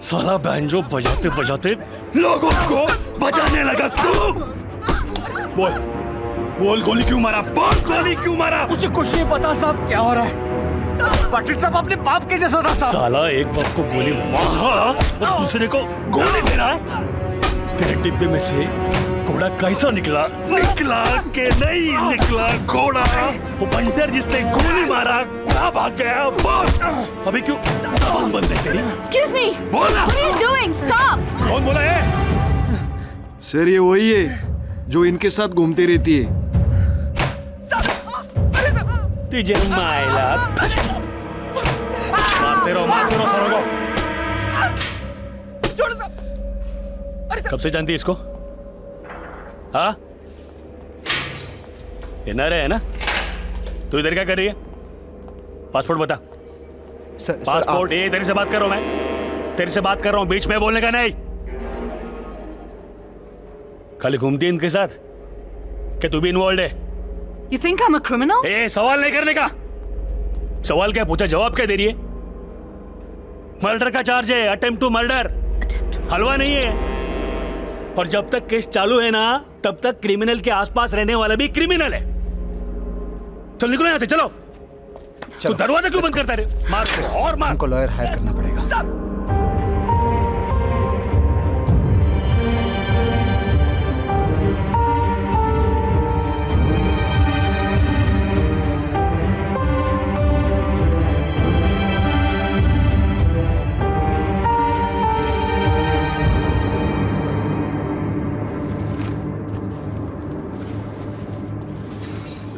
G: साला बैंजो बजाते बजाते लोगों को बजाने लगा तू। बोल बोल, गोली क्यों मारा? बोल गोली क्यों मारा?
E: मुझे कुछ नहीं पता साहब, क्या हो रहा है? पाटिल साहब अपने बाप के जैसा था साहब।
G: साला एक बाप को गोली मारा और दूसरे को गोली दे रहा है। तेरे डिब्बे में से घोड़ा कैसा निकला? निकला के नहीं निकला घोड़ा? वो बंटर जिसने गोली मारा कहाँ भाग गया? बोल, अभी क्यों जबान बंद है तेरी?
C: Excuse me.
G: बोलना।
C: What are you doing? Stop.
G: कौन बोला है?
M: सर ये वही है जो इनके साथ घूमती रहती है।
G: तुझे मायला मारते रहो सरों को। कब से जानती है इसको? हाँ, ये नर है ना? तू इधर क्या कर रही है? पासपोर्ट बता।
J: सर
G: पासपोर्ट, ये तेरे से बात कर रहा हूं मैं, तेरे से बात कर रहा हूं, बीच में बोलने का नहीं। खाली घूमती है इनके साथ, क्या तू भी इन्वॉल्व है?
C: You think I'm a criminal?
G: ए, सवाल नहीं करने का। सवाल क्या पूछा, जवाब क्या दे रही है? मर्डर का चार्ज है, अटेम्प्ट टू मर्डर, हलवा नहीं है। और जब तक केस चालू है ना, तब तक क्रिमिनल के आसपास रहने वाला भी क्रिमिनल है। चल निकलो यहां से, चलो। तू दरवाजा क्यों बंद करता है? मार और मार।
J: हमको लॉयर हायर करना पड़ेगा।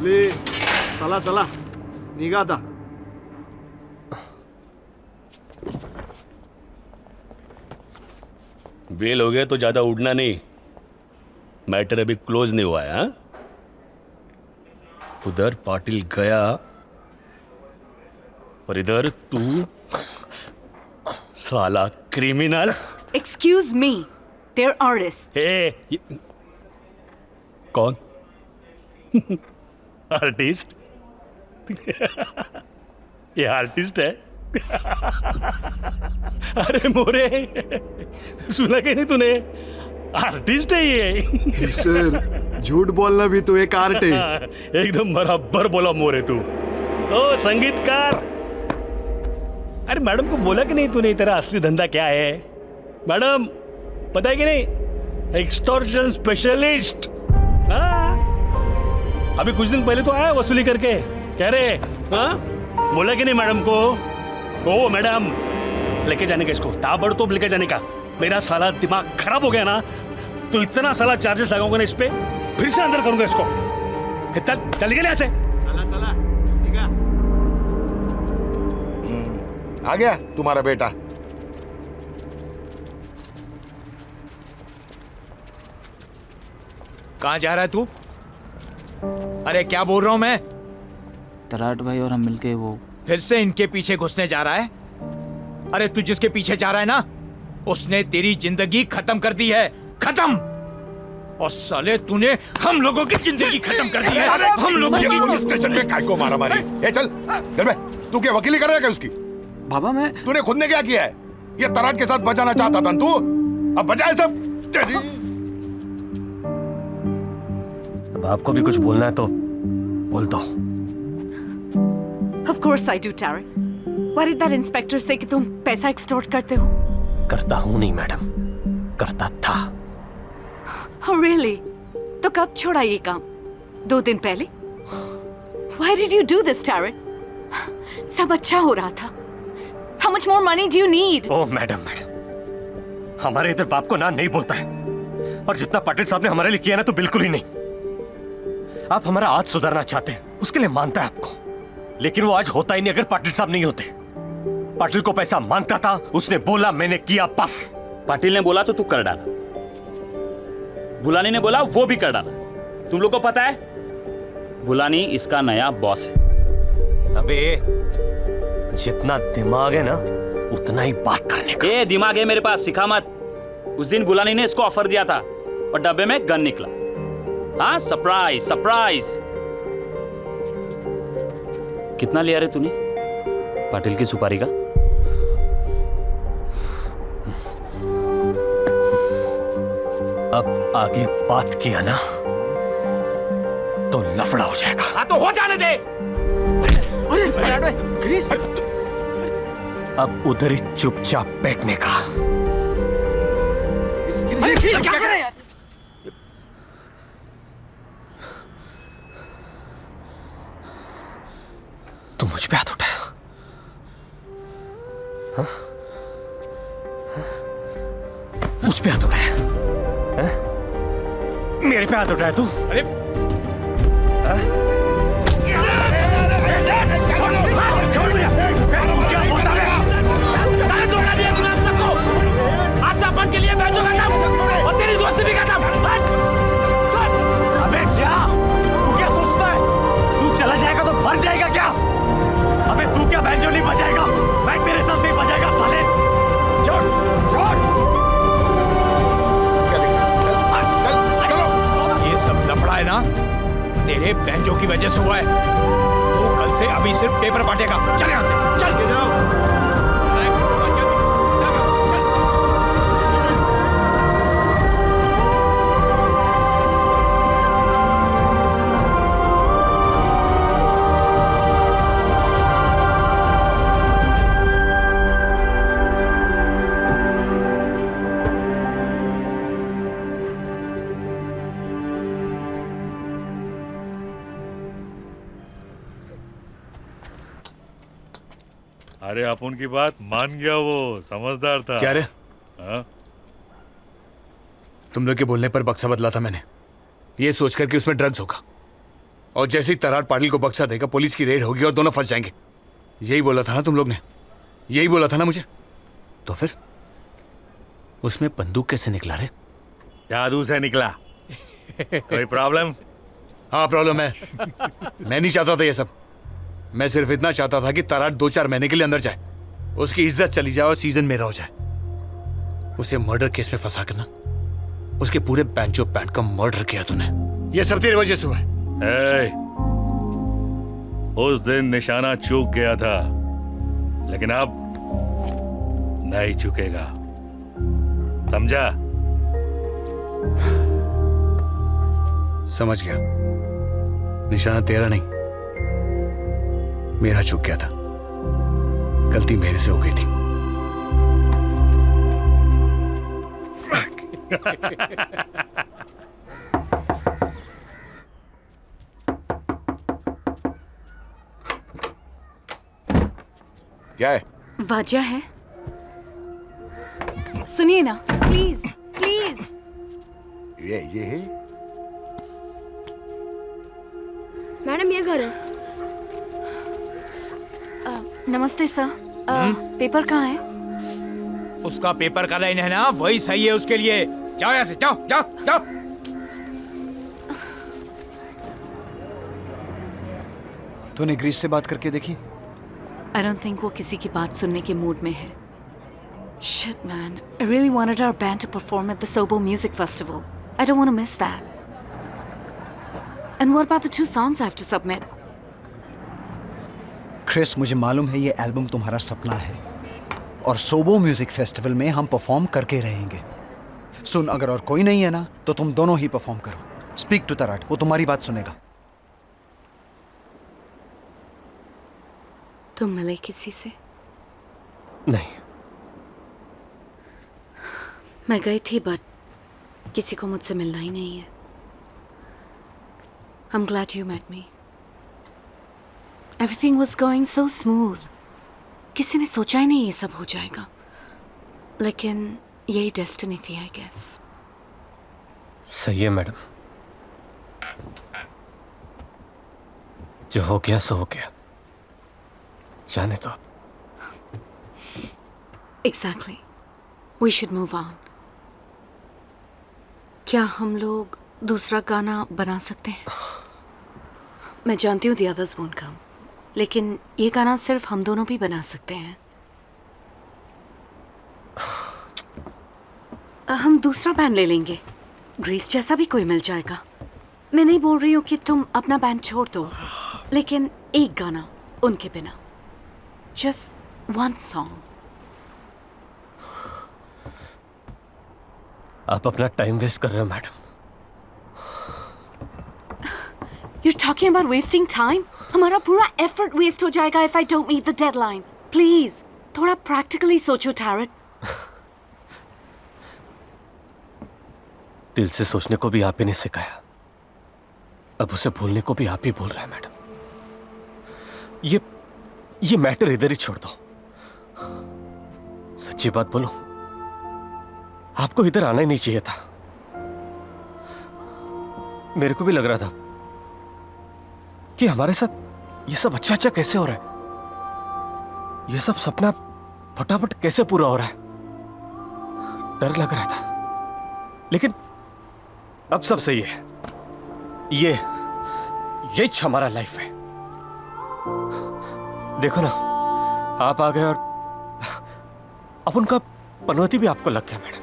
A: ले चला चला, निघा आता।
G: बेल हो गया तो ज्यादा उड़ना नहीं, मैटर अभी क्लोज नहीं हुआ है। हाँ? उधर पाटिल गया और इधर तू साला criminal.
C: Excuse me, they're artists.
G: कौन? आर्टिस्ट? ये आर्टिस्ट है? अरे मोरे, सुना कि नहीं तूने? आर्टिस्ट है ये।
A: सर, झूठ बोलना भी तो एक आर्ट है।
G: एकदम बराबर बोला मोरे तू। ओ संगीतकार। अरे मैडम को बोला कि नहीं तूने तेरा असली धंधा क्या है? मैडम पता है कि नहीं, एक्सटॉर्शन स्पेशलिस्ट। अभी कुछ दिन पहले तो आया वसूली करके, कह रहे बोला कि नहीं मैडम को? ओ मैडम, लेके जाने का इसको, ताबड़तोड़ लेके जाने का। मेरा साला दिमाग खराब हो गया ना, तो इतना साला चार्जेस लगाऊंगा ना इस पे, फिर से अंदर करूंगा इसको। चल चल निकल यहाँ से।
A: चला चला, निघा।
T: आ गया तुम्हारा बेटा।
E: कहाँ जा रहा है तू? अरे क्या बोल रहा हूं मैं?
F: तराट भाई और हम मिलके वो
E: फिर से इनके पीछे घुसने जा रहा है? अरे तू जिसके पीछे जा रहा है ना, उसने तेरी जिंदगी खत्म कर दी है, खत्म। और साले तूने हम लोगों की जिंदगी खत्म कर दी है। हम लोगों की
T: पुलिस स्टेशन में काय को मारा मारी? ए चल चल बे, तू क्या वकीली कर रहा है क्या उसकी?
U: बाबा मैं,
T: तूने खुद ने क्या किया है? ये तराट के साथ बचाना चाहता था तू, अब बचाए सब।
G: अब आपको भी कुछ बोलना है तो बोल दो।
C: Of course I do, Tarek. Why did that inspector say कि तुम पैसा एक्सटॉर्ट करते हो?
G: करता हूं नहीं मैडम, करता था।
C: Oh really? तो कब छोड़ा ये काम? 2 दिन पहले? Why did you do this, Tarek? सब अच्छा हो रहा था। How much more money do you need?
G: Oh madam, हमारे इधर बाप को ना नहीं बोलता है, और जितना पाटिल साहब ने हमारे लिए किया ना, तो बिल्कुल ही नहीं। आप हमारा आज सुधारना चाहते हैं, उसके लिए मानता है आपको, लेकिन वो आज होता ही नहीं अगर पाटिल साहब नहीं होते। पाटिल को पैसा मांगता था, उसने बोला, मैंने किया, बस।
H: पाटिल ने बोला तो तू कर डाला, बुलानी ने बोला वो भी कर डाला। तुम लोग को पता है, बुलानी इसका नया बॉस है।
G: अबे जितना दिमाग है ना, उतना ही बात करने का।
H: ये दिमाग है मेरे पास, सिखा मत। उस दिन बुलानी ने इसको ऑफर दिया था और डब्बे में गन निकला। हाँ, सरप्राइज सरप्राइज। कितना लिया रे तूने पाटिल की सुपारी का?
G: अब आगे बात किया ना तो लफड़ा हो जाएगा।
H: हाँ तो हो जाने दे।
G: अरे क्रिस, अब उधर ही चुपचाप बैठने का।
U: क्या कर रहे हैं?
G: तू मुझ पे हाथ उठाया? हाँ? मुझ पे हाथ उठाया? हाँ? मेरे पे हाथ उठाया तू? अरे क्या बोलता है? सारे धोखा दिया तूने हम सबको। आज से अपन के लिए बैठो खत्म और तेरी दोस्ती भी खत्म। अबे जा, तू क्या सोचता है? तू चला जाएगा तो मर जाएगा क्या? अबे तू
E: देगा। चल यहाँ से, चल के जाओ।
B: अरे अपन की बात मान गया, वो समझदार था।
D: क्या रे?
B: हाँ?
D: तुम लोग के बोलने पर बक्सा बदला था मैंने, ये सोचकर कि उसमें ड्रग्स होगा, और जैसे ही तराट पाटिल को बक्सा देगा पुलिस की रेड होगी और दोनों फंस जाएंगे। यही बोला था ना तुम लोग ने, यही बोला था ना मुझे। तो फिर उसमें बंदूक कैसे निकला रे?
B: जादू से निकला। कोई प्रॉब्लम?
D: हाँ प्रॉब्लम है। मैं नहीं चाहता था ये सब। मैं सिर्फ इतना चाहता था कि तराट 2-4 महीने के लिए अंदर जाए, उसकी इज्जत चली जाए और सीजन मेरा हो जाए। उसे मर्डर केस में फंसा कर ना, उसके पूरे बैंचो बैंड का मर्डर किया तूने। ये सब तेरी वजह से हुआ है।
B: उस दिन निशाना चूक गया था, लेकिन अब नहीं चुकेगा, समझा?
D: समझ गया। निशाना तेरा नहीं, मेरा चूक गया था। गलती मेरे से हो गई थी।
I: क्या है?
C: वजह है, सुनिए ना प्लीज प्लीज।
I: ये है?
Q: मैडम ये घर है।
C: नमस्ते सर। पेपर कहाँ है?
E: उसका पेपर का लाइन है ना, वही सही है उसके लिए। जाओ यहाँ से, जाओ जाओ जाओ।
J: तूने ग्रीस से बात करके देखी?
C: I don't think वो किसी की बात सुनने के मूड में है। Shit man, I really wanted our band to perform at the Sobo Music Festival. I don't want to miss that. And what about the 2 songs I have to submit?
J: Chris, मुझे मालूम है ये album तुम्हारा सपना है, और सोबो music festival में हम परफॉर्म करके रहेंगे। सुन, अगर और कोई नहीं है ना तो तुम दोनों ही परफॉर्म करो। स्पीक टू तराट, वो तुम्हारी बात सुनेगा।
C: तुम मिले किसी से?
G: नहीं।
C: मैं गई थी बट किसी को मुझसे मिलना ही नहीं है। I'm glad you met me. Everything was going so smooth. किसी ने सोचा ही नहीं ये सब हो जाएगा, लेकिन यही डेस्टिनी थी आई गेस।
G: सही है मैडम, जो हो गया सो हो गया, जाने दो।
C: Exactly. We should move on. क्या हम लोग दूसरा गाना बना सकते हैं? मैं जानती हूँ the others won't come, लेकिन ये गाना सिर्फ हम दोनों भी बना सकते हैं। हम दूसरा बैंड ले लेंगे, ग्रीस जैसा भी कोई मिल जाएगा। मैं नहीं बोल रही हूँ कि तुम अपना बैंड छोड़ दो, लेकिन एक गाना उनके बिना, just one song.
G: आप अपना टाइम वेस्ट कर रहे हो madam.
C: You're talking about wasting time? हमारा पूरा effort waste हो जाएगा if I don't meet the deadline. Please, थोड़ा practically सोचो टैरेट।
G: दिल से सोचने को भी आप ही ने सिखाया, अब उसे भूलने को भी आप ही बोल रहे हैं मैडम। ये मैटर इधर ही छोड़ दो। सच्ची बात बोलो, आपको इधर आना ही नहीं चाहिए था। मेरे को भी लग रहा था कि हमारे साथ ये सब अच्छा कैसे हो रहा है, ये सब सपना फटाफट कैसे पूरा हो रहा है। डर लग रहा था, लेकिन अब सब सही है। ये हमारा लाइफ है। देखो ना, आप आ गए और अब उनका पनौती भी आपको लग गया मैडम।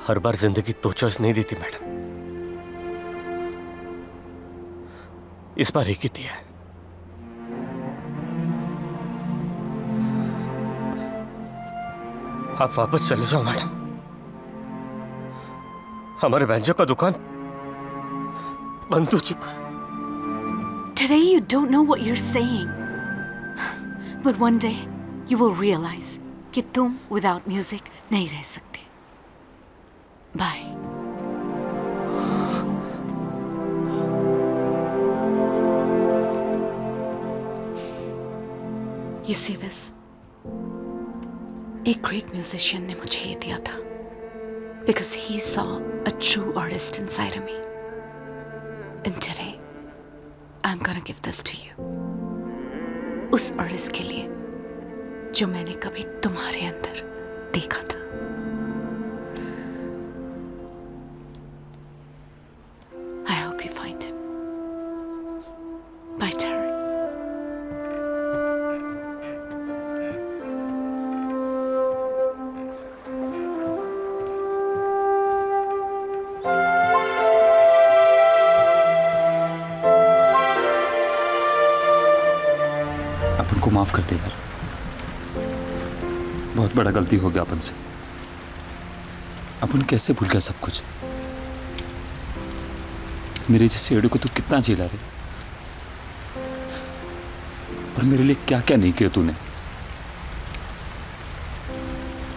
G: हर बार जिंदगी 2 चॉइस नहीं देती मैडम। इस बार एक ही दिया है। आप वापस चले जाओ मैडम। हमारे बैंजो का दुकान बंद हो चुका है।
C: Today you don't know what you're saying. But one day you will realize कि तुम without music नहीं रह सकते. Bye. You see this? एक great musician ने मुझे ये दिया था. Because he saw a true artist inside of me. And today, I'm gonna give this to you. उस आर्टिस्ट के लिए जो मैंने कभी तुम्हारे अंदर देखा था. I hope you find him. Bye, Taryn.
P: अपन को माफ कर दे यार, बहुत बड़ा गलती हो गया अपन से. अपन कैसे भूल गया सब कुछ. मेरे जैसे एडो को तू कितना झेला रे, और मेरे लिए क्या क्या नहीं किया तूने.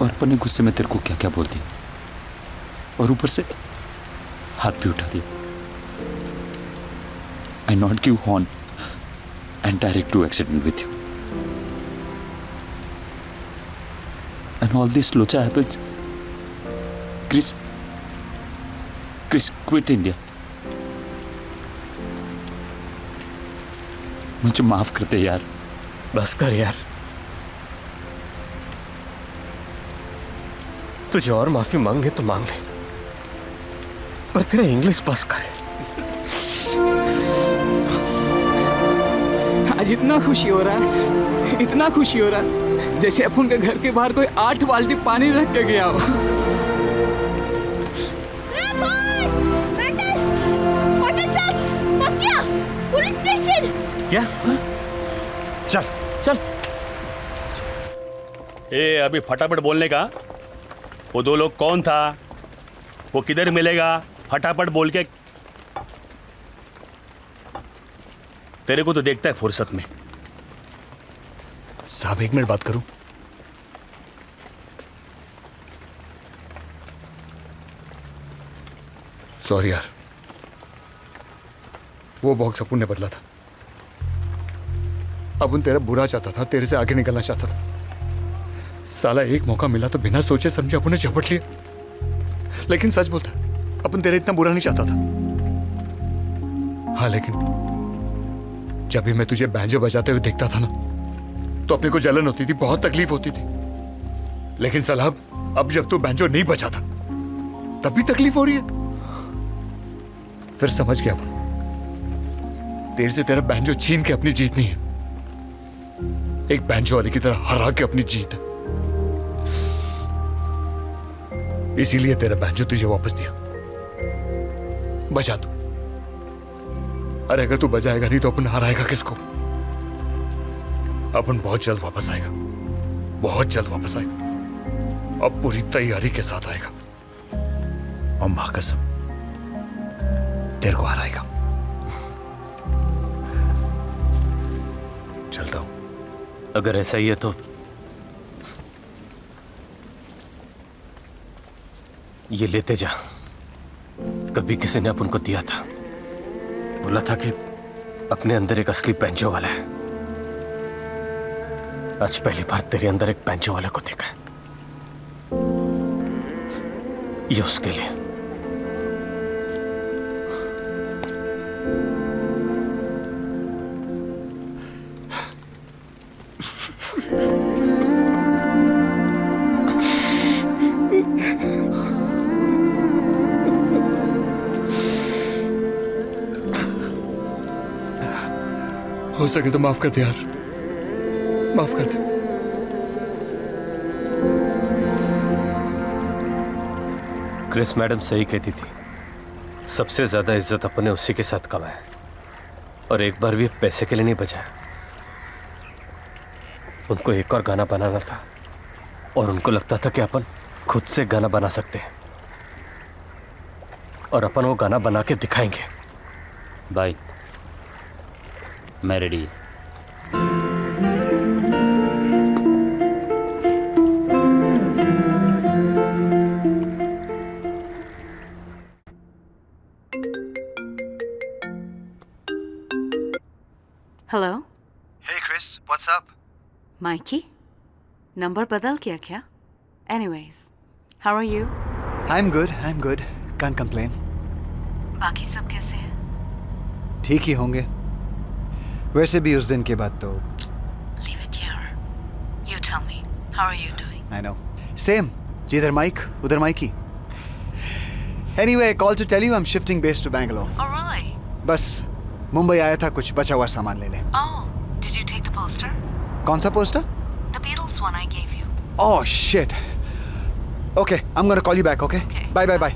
P: और अपन ने गुस्से में तेरे को क्या क्या बोल दिया, और ऊपर से हाथ भी उठा दिया. I not give horn and direct to accident with you. And all this locha happens. Chris quit India. मुझे माफ करते यार.
G: बस कर यार. तुझे और माफी मांगे तो मांग ले, पर तेरा इंग्लिश बस करे.
F: आज इतना खुशी हो रहा है, इतना खुशी हो रहा है, जैसे अपन के घर के बाहर कोई 8 बाल्टी पानी रख के गया हो.
Q: Police station.
G: क्या? चल चल.
R: अभी फटाफट बोलने का. वो 2 लोग कौन था, वो किधर मिलेगा, फटाफट बोल के. तेरे को तो देखता है फुर्सत में.
D: साहब 1 मिनट बात करूं? सॉरी यार, वो बॉक्स अपुन ने बदला था. अपुन तेरा बुरा चाहता था, तेरे से आगे निकलना चाहता था. साला एक मौका मिला तो बिना सोचे समझे अपुन ने झपट लिया. लेकिन सच बोलता, अपुन तेरा इतना बुरा नहीं चाहता था. हाँ, लेकिन जब भी मैं तुझे बैंजो बजाते हुए देखता था ना, तो अपने को जलन होती थी, बहुत तकलीफ होती थी. लेकिन साला अब जब तू बैंजो नहीं बजाता, तब भी तकलीफ हो रही है. फिर समझ गया अपन, तेरे से तेरा बैंजो छीन के अपनी जीत नहीं है, एक बैंजो वाले की तरह हरा के अपनी जीत है. इसीलिए तेरा बैंजो तुझे वापस दिया. बजा तू. अरे अगर तू बजाएगा नहीं तो अपन हराएगा किसको? अपन बहुत जल्द वापस आएगा, बहुत जल्द वापस आएगा. अब पूरी तैयारी के साथ आएगा, और मां कसम तेरे को हराएगा. चलता हूं.
G: अगर ऐसा ही है तो ये लेते जा. कभी किसी ने अपन को दिया था, बोला था कि अपने अंदर एक असली बैंजो वाला है. आज पहली बार तेरे अंदर एक बैंजो वाले को देखा है. ये उसके लिए.
D: हो सके तो माफ कर दे यार, माफ कर दे.
G: क्रिस मैडम सही कहती थी, सबसे ज्यादा इज्जत अपने उसी के साथ कमाए और एक बार भी पैसे के लिए नहीं बजाया। उनको एक और गाना बनाना था और उनको लगता था कि अपन खुद से गाना बना सकते हैं और अपन वो गाना बना के दिखाएंगे।
H: भाई मैं ready.
C: Hello.
J: Hey Chris, what's up?
C: Mikey, number बदल गया क्या? Anyways, how are you?
J: I'm good. Can't complain.
C: बाकी सब कैसे हैं?
J: ठीक ही होंगे। वैसे भी उस दिन के बाद तो
C: Leave it here. You tell me, how are you doing?
J: I know. Same. जिधर माइक उधर Mikey. Anyway, call to tell you I'm shifting base to Bangalore.
C: Oh really?
J: बस मुंबई आया था कुछ बचा हुआ सामान लेने।
C: Oh, did you take the poster?
J: कौन सा poster?
C: The Beatles one I gave you.
J: Oh shit. Okay, I'm gonna call you back, okay? Bye.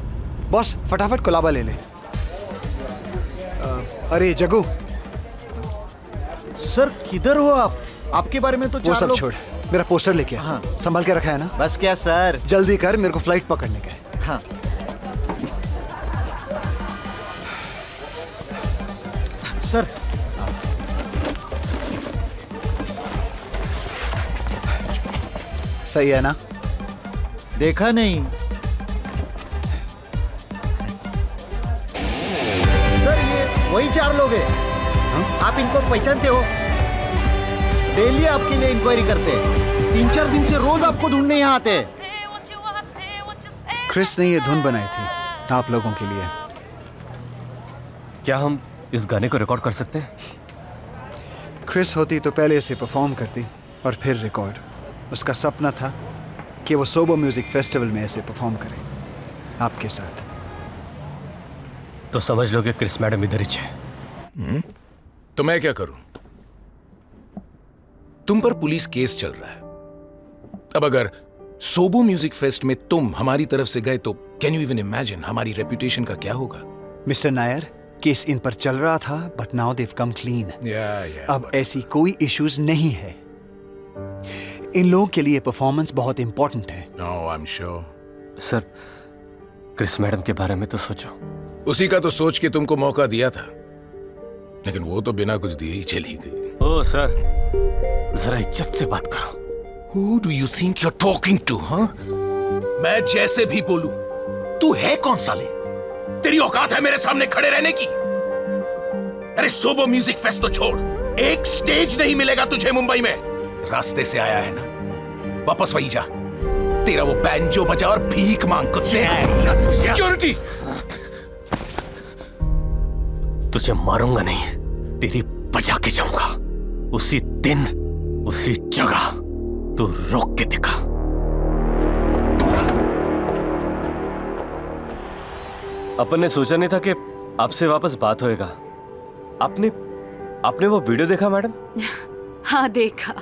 J: Boss फटाफट कोलाबा ले ले। अरे जगू।
N: सर किधर हो आप? आपके बारे में तो
J: वो सब छोड़, मेरा पोस्टर लेके आ। हाँ। संभाल के रखा है ना?
N: बस क्या सर?
J: जल्दी कर, मेरे को फ्लाइट पकड़ने का है।
N: हाँ। सर
J: सही है ना?
N: देखा नहीं सर, ये वही 4 लोग हैं। आप इनको पहचानते हो? डेली आपके लिए इंक्वायरी करते हैं। 3-4 दिन से रोज आपको ढूंढने यहाँ आते हैं।
J: क्रिस ने ये धुन बनाई थी आप लोगों के लिए।
G: क्या हम इस गाने को रिकॉर्ड कर सकते हैं?
J: क्रिस होती तो पहले इसे परफॉर्म करती और फिर रिकॉर्ड। उसका सपना था कि वो सोबो म्यूजिक फेस्टिवल में ऐसे परफॉर्म करे आपके साथ।
G: तो समझ लो कि क्रिस मैडम इधर ही है।
I: तो मैं क्या करूं? तुम पर पुलिस केस चल रहा है। अब अगर सोबो म्यूजिक फेस्ट में तुम हमारी तरफ से गए तो कैन यू इवन इमेजिन हमारी रेपुटेशन का क्या होगा?
J: मिस्टर नायर, केस इन पर चल रहा था but now they've come clean. अब ऐसी कोई इश्यूज नहीं है। इन लोगों के लिए परफॉर्मेंस बहुत इंपॉर्टेंट है।
I: No, I am sure.
G: Sir, Chris madam के बारे में तो सोचो।
I: उसी का तो सोच के तुमको मौका दिया था, लेकिन वो तो बिना कुछ दिए ही चली गई।
G: ओ सर, जरा इज्जत से बात करो।
I: Who do you think you're talking to, huh? मैं जैसे भी बोलूं, तू है कौन साले? तेरी औकात है मेरे सामने खड़े रहने की? अरे सोबो म्यूजिक फेस्ट तो छोड़, एक स्टेज नहीं मिलेगा तुझे मुंबई में। रास्ते से आया है ना, वापस वही जा। तेरा वो बैंजो बजा और भीख मांग कुत्ते। सिक्योरिटी!
G: तुझे मारूंगा नहीं, तेरी बजा के जाऊंगा। उसी दिन, उसी जगह तू रोक के दिखा। अपन ने सोचा नहीं था कि आपसे वापस बात होएगा। आपने वो वीडियो देखा मैडम?
C: हाँ देखा।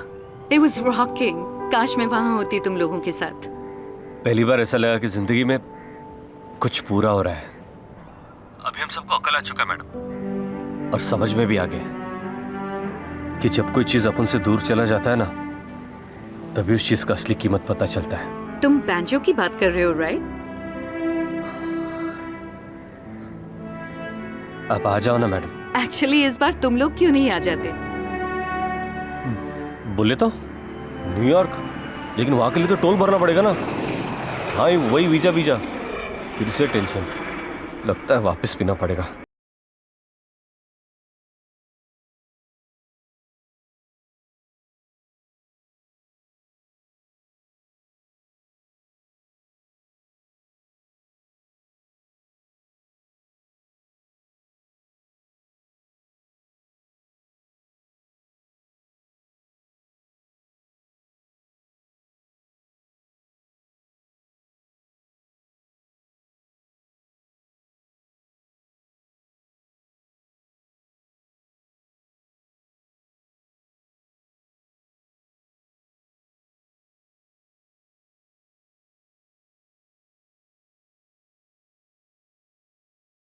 C: It was rocking. काश मैं वहां होती तुम लोगों के साथ।
G: पहली बार ऐसा लगा कि जिंदगी में कुछ पूरा हो रहा है। अभी हम सबको अकल आ चुका है मैडम, और समझ में भी आ गया कि जब कोई चीज अपन से दूर चला जाता है ना, तभी उस चीज का असली कीमत पता चलता है।
C: तुम बैंजो की बात कर रहे हो, राइट?
G: आप आ जाओ ना मैडम।
C: एक्चुअली इस बार तुम लोग क्यों नहीं आ जाते?
G: बोले तो न्यूयॉर्क, लेकिन वहां के लिए तो टोल भरना पड़ेगा ना। हाँ, वही वीजा फिर से टेंशन। लगता है वापस पीना पड़ेगा।